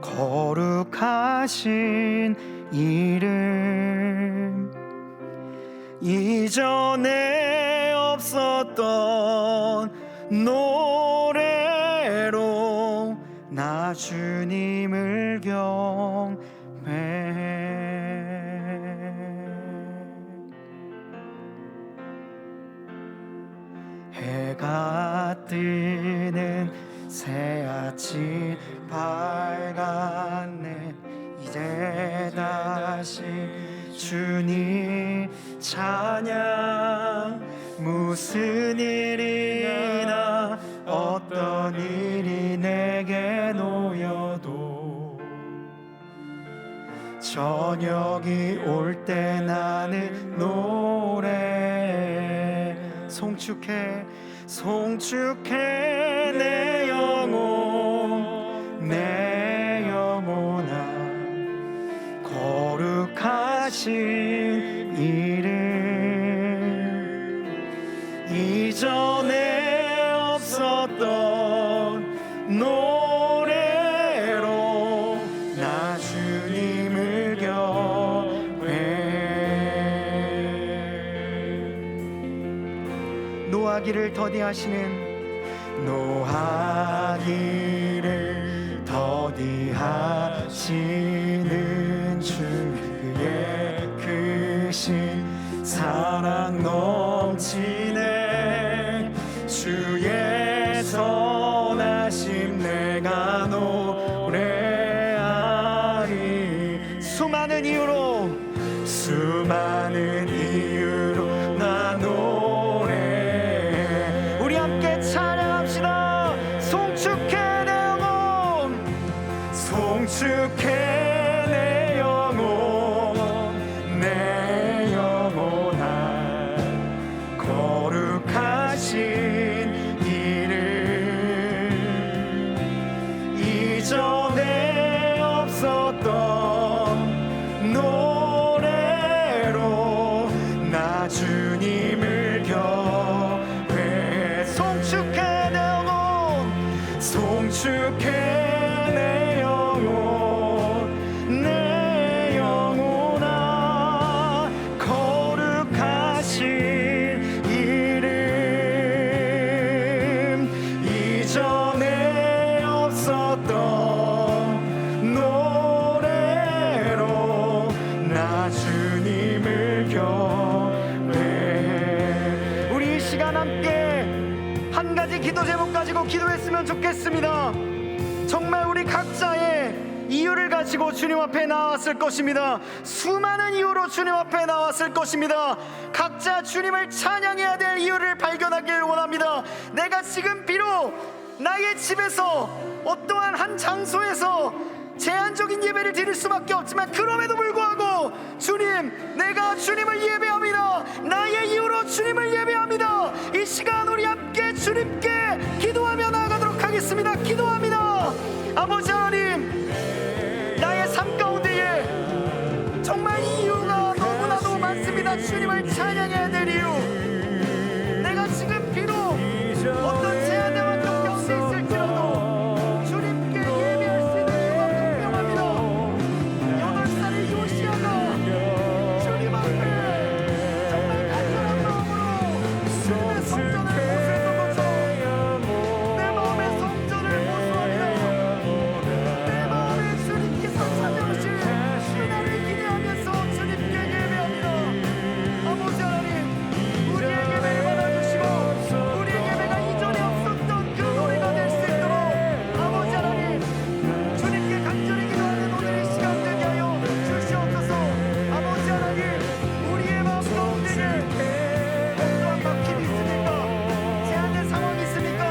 S1: 거룩하신 이름. 이전에 없었던 노래로 나 주님을 경배해. 해가 뜨는 새 아침 밝았네. 이제 다시 주님 찬양. 무슨 일이나 어떤 일이 내게 놓여도 저녁이 올 때 나는 노래. 송축해 내 영혼아, 거룩하신 이름. 이전에 없었던 노래로 나 주님을 경배해. 노하기를 더디하시는 주의 크신 사랑 넘치네. 주의 선하심 내가 노래하리. 수많은 이유로 나 노래해. 우리 함께 찬양합시다. 송축해 내 영혼, 송축해 내 영혼아, 거룩하신 이름. 이전에 없었던 노래로 나 주님을 경배해. 송축해 내 영혼, 송축해 내 영혼아, 거룩하신 이름. 이전에 없었던 노래로 나 주님을 경배해. 우리 이 시간 함께 한 가지 기도 제목 가지고 기도했으면 좋겠습니다. 정말 우리 각자의 이유를 가지고 주님 앞에 나왔을 것입니다. 수많은 이유로 주님 앞에 나왔을 것입니다. 각자 주님을 찬양해야 될 이유를 발견하길 원합니다. 내가 지금 비록 나의 집에서 어떠한 한 장소에서 제한적인 예배를 드릴 수밖에 없지만 그럼에도 불구하고 주님, 내가 주님을 예배합니다. 나의 이유로 주님을 예배합니다. 이 시간 우리 함께 주님께 기도하며 나아가도록 하겠습니다. 기도합니다. 아버지 하나님, 나의 삶 가운데에 정말 이유가 너무나도 많습니다. 주님을 찬양해야 될 이유. 내가 지금 비록 어떤 제한된 환경 가운데 있을지라도 주님께 예배할 수 있는 이유가 분명합니다. 8살의 요시아가 성전을 보수했던 것처럼 내 마음의 성전을 보수하리라. 내 마음에 주님께서 찾아오실 그날을 기대하면서 주님께 예배합니다. 아버지 하나님, 우리의 예배를 받아주시고 우리의 예배가 이전에 없었던 그 노래가 될 수 있도록 아버지 하나님, 주님께 간절히 기도하는 오늘 이 시간 되게 하여 주시옵소서. 아버지 하나님, 우리의 마음 가운데에 어떠한 막힘이 있습니까? 제한된 상황이 있습니까?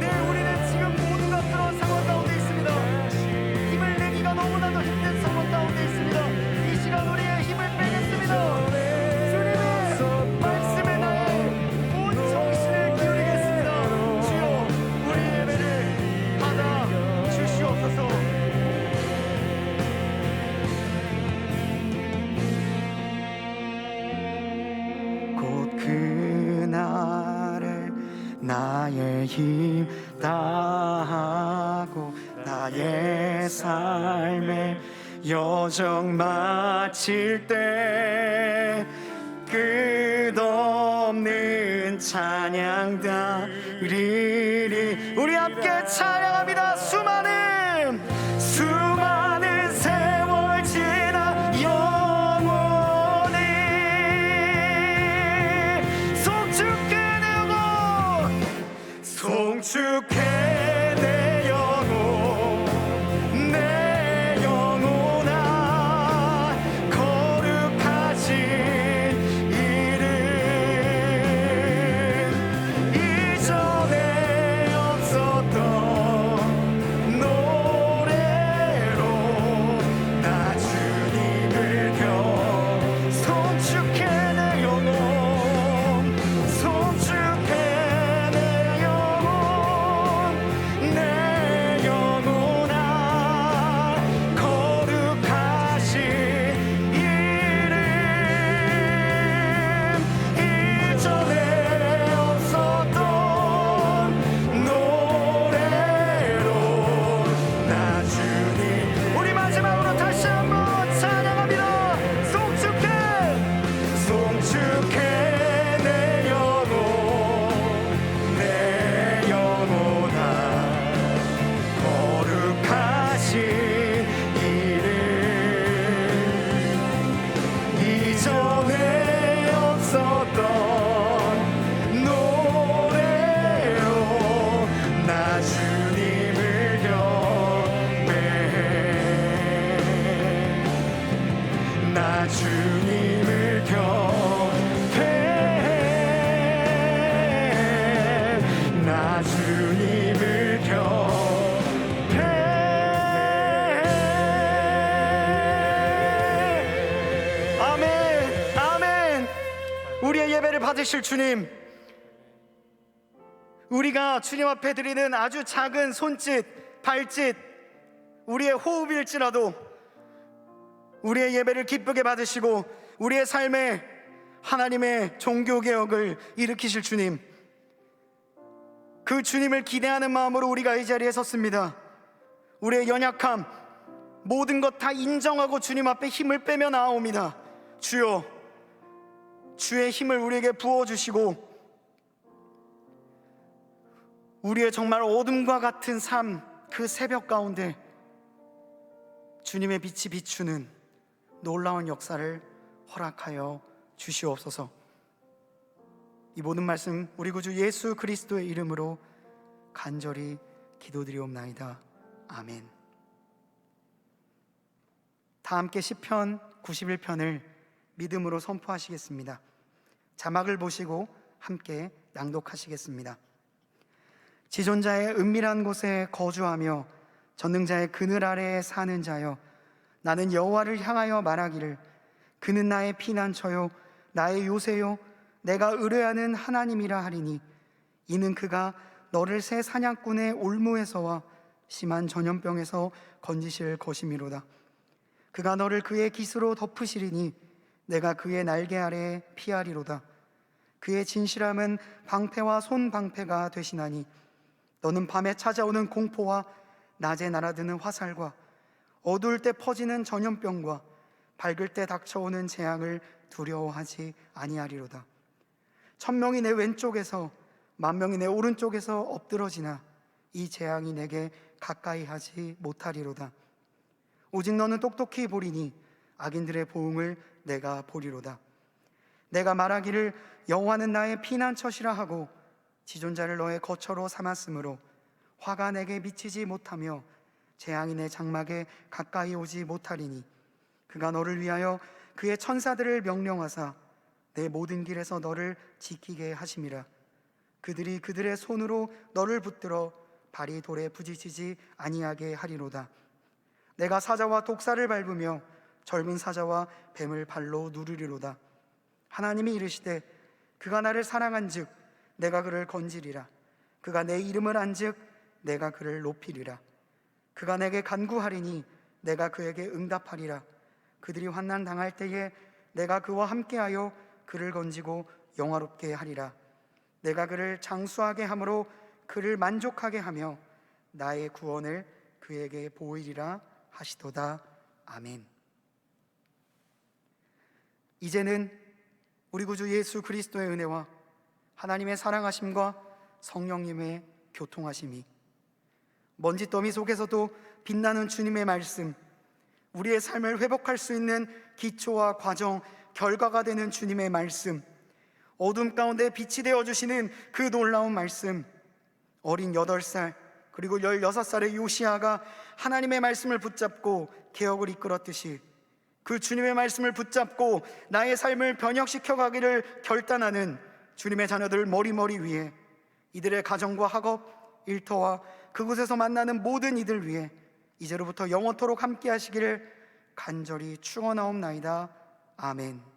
S1: 네, 우리는 지금 모두가 그런 상황 가운데 있습니다. 힘을 내기가 너무나도 힘든 상황 가운데 있습니다. 이 시간 우리의 힘을 빼겠습니다. 주님의 말씀에 나의 온 정신을 기울이겠습니다. 주여, 우리의 예배를 받아 주시옵소서. 곧 그날에 나의 힘 다하고 나의 삶의 여정 마칠 때 끝없는 찬양 드리리. 우리 함께 찬양합니다. 수많은 세월 지나 영원히 송축해 내 영혼, 송축해 내 영혼, 내 영혼아 거룩하신 이름. 이전에 없었던 노래로 나 주님을 겨 송축해 내 영혼, 송축해 내 영혼, 내 영혼아 거룩하신 이름. 이전에 없었던 노래로 나 주님. 우리 마지막으로 다시 한번 찬양합니다. 송축해 내 영혼, 내 영혼아 거룩하신 이름. 이전에 없었던 노래로 나 주님을 경배, 나 주님을 경배해, 나 주님을 경배해. 아멘, 아멘. 우리의 예배를 받으실 주님, 우리가 주님 앞에 드리는 아주 작은 손짓, 발짓, 우리의 호흡일지라도 우리의 예배를 기쁘게 받으시고 우리의 삶에 하나님의 종교개혁을 일으키실 주님, 그 주님을 기대하는 마음으로 우리가 이 자리에 섰습니다. 우리의 연약함, 모든 것 다 인정하고 주님 앞에 힘을 빼며 나아옵니다. 주여, 주의 힘을 우리에게 부어주시고 우리의 정말 어둠과 같은 삶, 그 새벽 가운데 주님의 빛이 비추는 놀라운 역사를 허락하여 주시옵소서. 이 모든 말씀 우리 구주 예수 그리스도의 이름으로 간절히 기도드리옵나이다. 아멘. 다 함께 시편 91편을 믿음으로 선포하시겠습니다. 자막을 보시고 함께 낭독하시겠습니다. 지존자의 은밀한 곳에 거주하며 전능자의 그늘 아래에 사는 자여, 나는 여호와를 향하여 말하기를 그는 나의 피난처요 나의 요새요 내가 의뢰하는 하나님이라 하리니, 이는 그가 너를 새 사냥꾼의 올무에서와 심한 전염병에서 건지실 것이미로다. 그가 너를 그의 깃으로 덮으시리니 내가 그의 날개 아래에 피하리로다. 그의 진실함은 방패와 손방패가 되시나니 너는 밤에 찾아오는 공포와 낮에 날아드는 화살과 어두울 때 퍼지는 전염병과 밝을 때 닥쳐오는 재앙을 두려워하지 아니하리로다. 천명이 내 왼쪽에서 만명이 내 오른쪽에서 엎드러지나 이 재앙이 내게 가까이 하지 못하리로다. 오직 너는 똑똑히 보리니 악인들의 보응을 내가 보리로다. 내가 말하기를 여호와는 나의 피난처시라 하고 지존자를 너의 거처로 삼았으므로 화가 내게 미치지 못하며 재앙이 내 장막에 가까이 오지 못하리니 그가 너를 위하여 그의 천사들을 명령하사 내 모든 길에서 너를 지키게 하심이라. 그들이 그들의 손으로 너를 붙들어 발이 돌에 부딪히지 아니하게 하리로다. 내가 사자와 독사를 밟으며 젊은 사자와 뱀을 발로 누르리로다. 하나님이 이르시되 그가 나를 사랑한즉 내가 그를 건지리라. 그가 내 이름을 안즉 내가 그를 높이리라. 그가 내게 간구하리니 내가 그에게 응답하리라. 그들이 환난 당할 때에 내가 그와 함께하여 그를 건지고 영화롭게 하리라. 내가 그를 장수하게 함으로 그를 만족하게 하며 나의 구원을 그에게 보이리라 하시도다. 아멘. 이제는 우리 구주 예수 그리스도의 은혜와 하나님의 사랑하심과 성령님의 교통하심이 먼지 더미 속에서도 빛나는 주님의 말씀, 우리의 삶을 회복할 수 있는 기초와 과정, 결과가 되는 주님의 말씀, 어둠 가운데 빛이 되어주시는 그 놀라운 말씀, 어린 8살 그리고 16살의 요시아가 하나님의 말씀을 붙잡고 개혁을 이끌었듯이 그 주님의 말씀을 붙잡고 나의 삶을 변혁시켜 가기를 결단하는 주님의 자녀들 머리머리 위에, 이들의 가정과 학업, 일터와 그곳에서 만나는 모든 이들 위해 이제로부터 영원토록 함께 하시기를 간절히 축원하옵나이다. 아멘.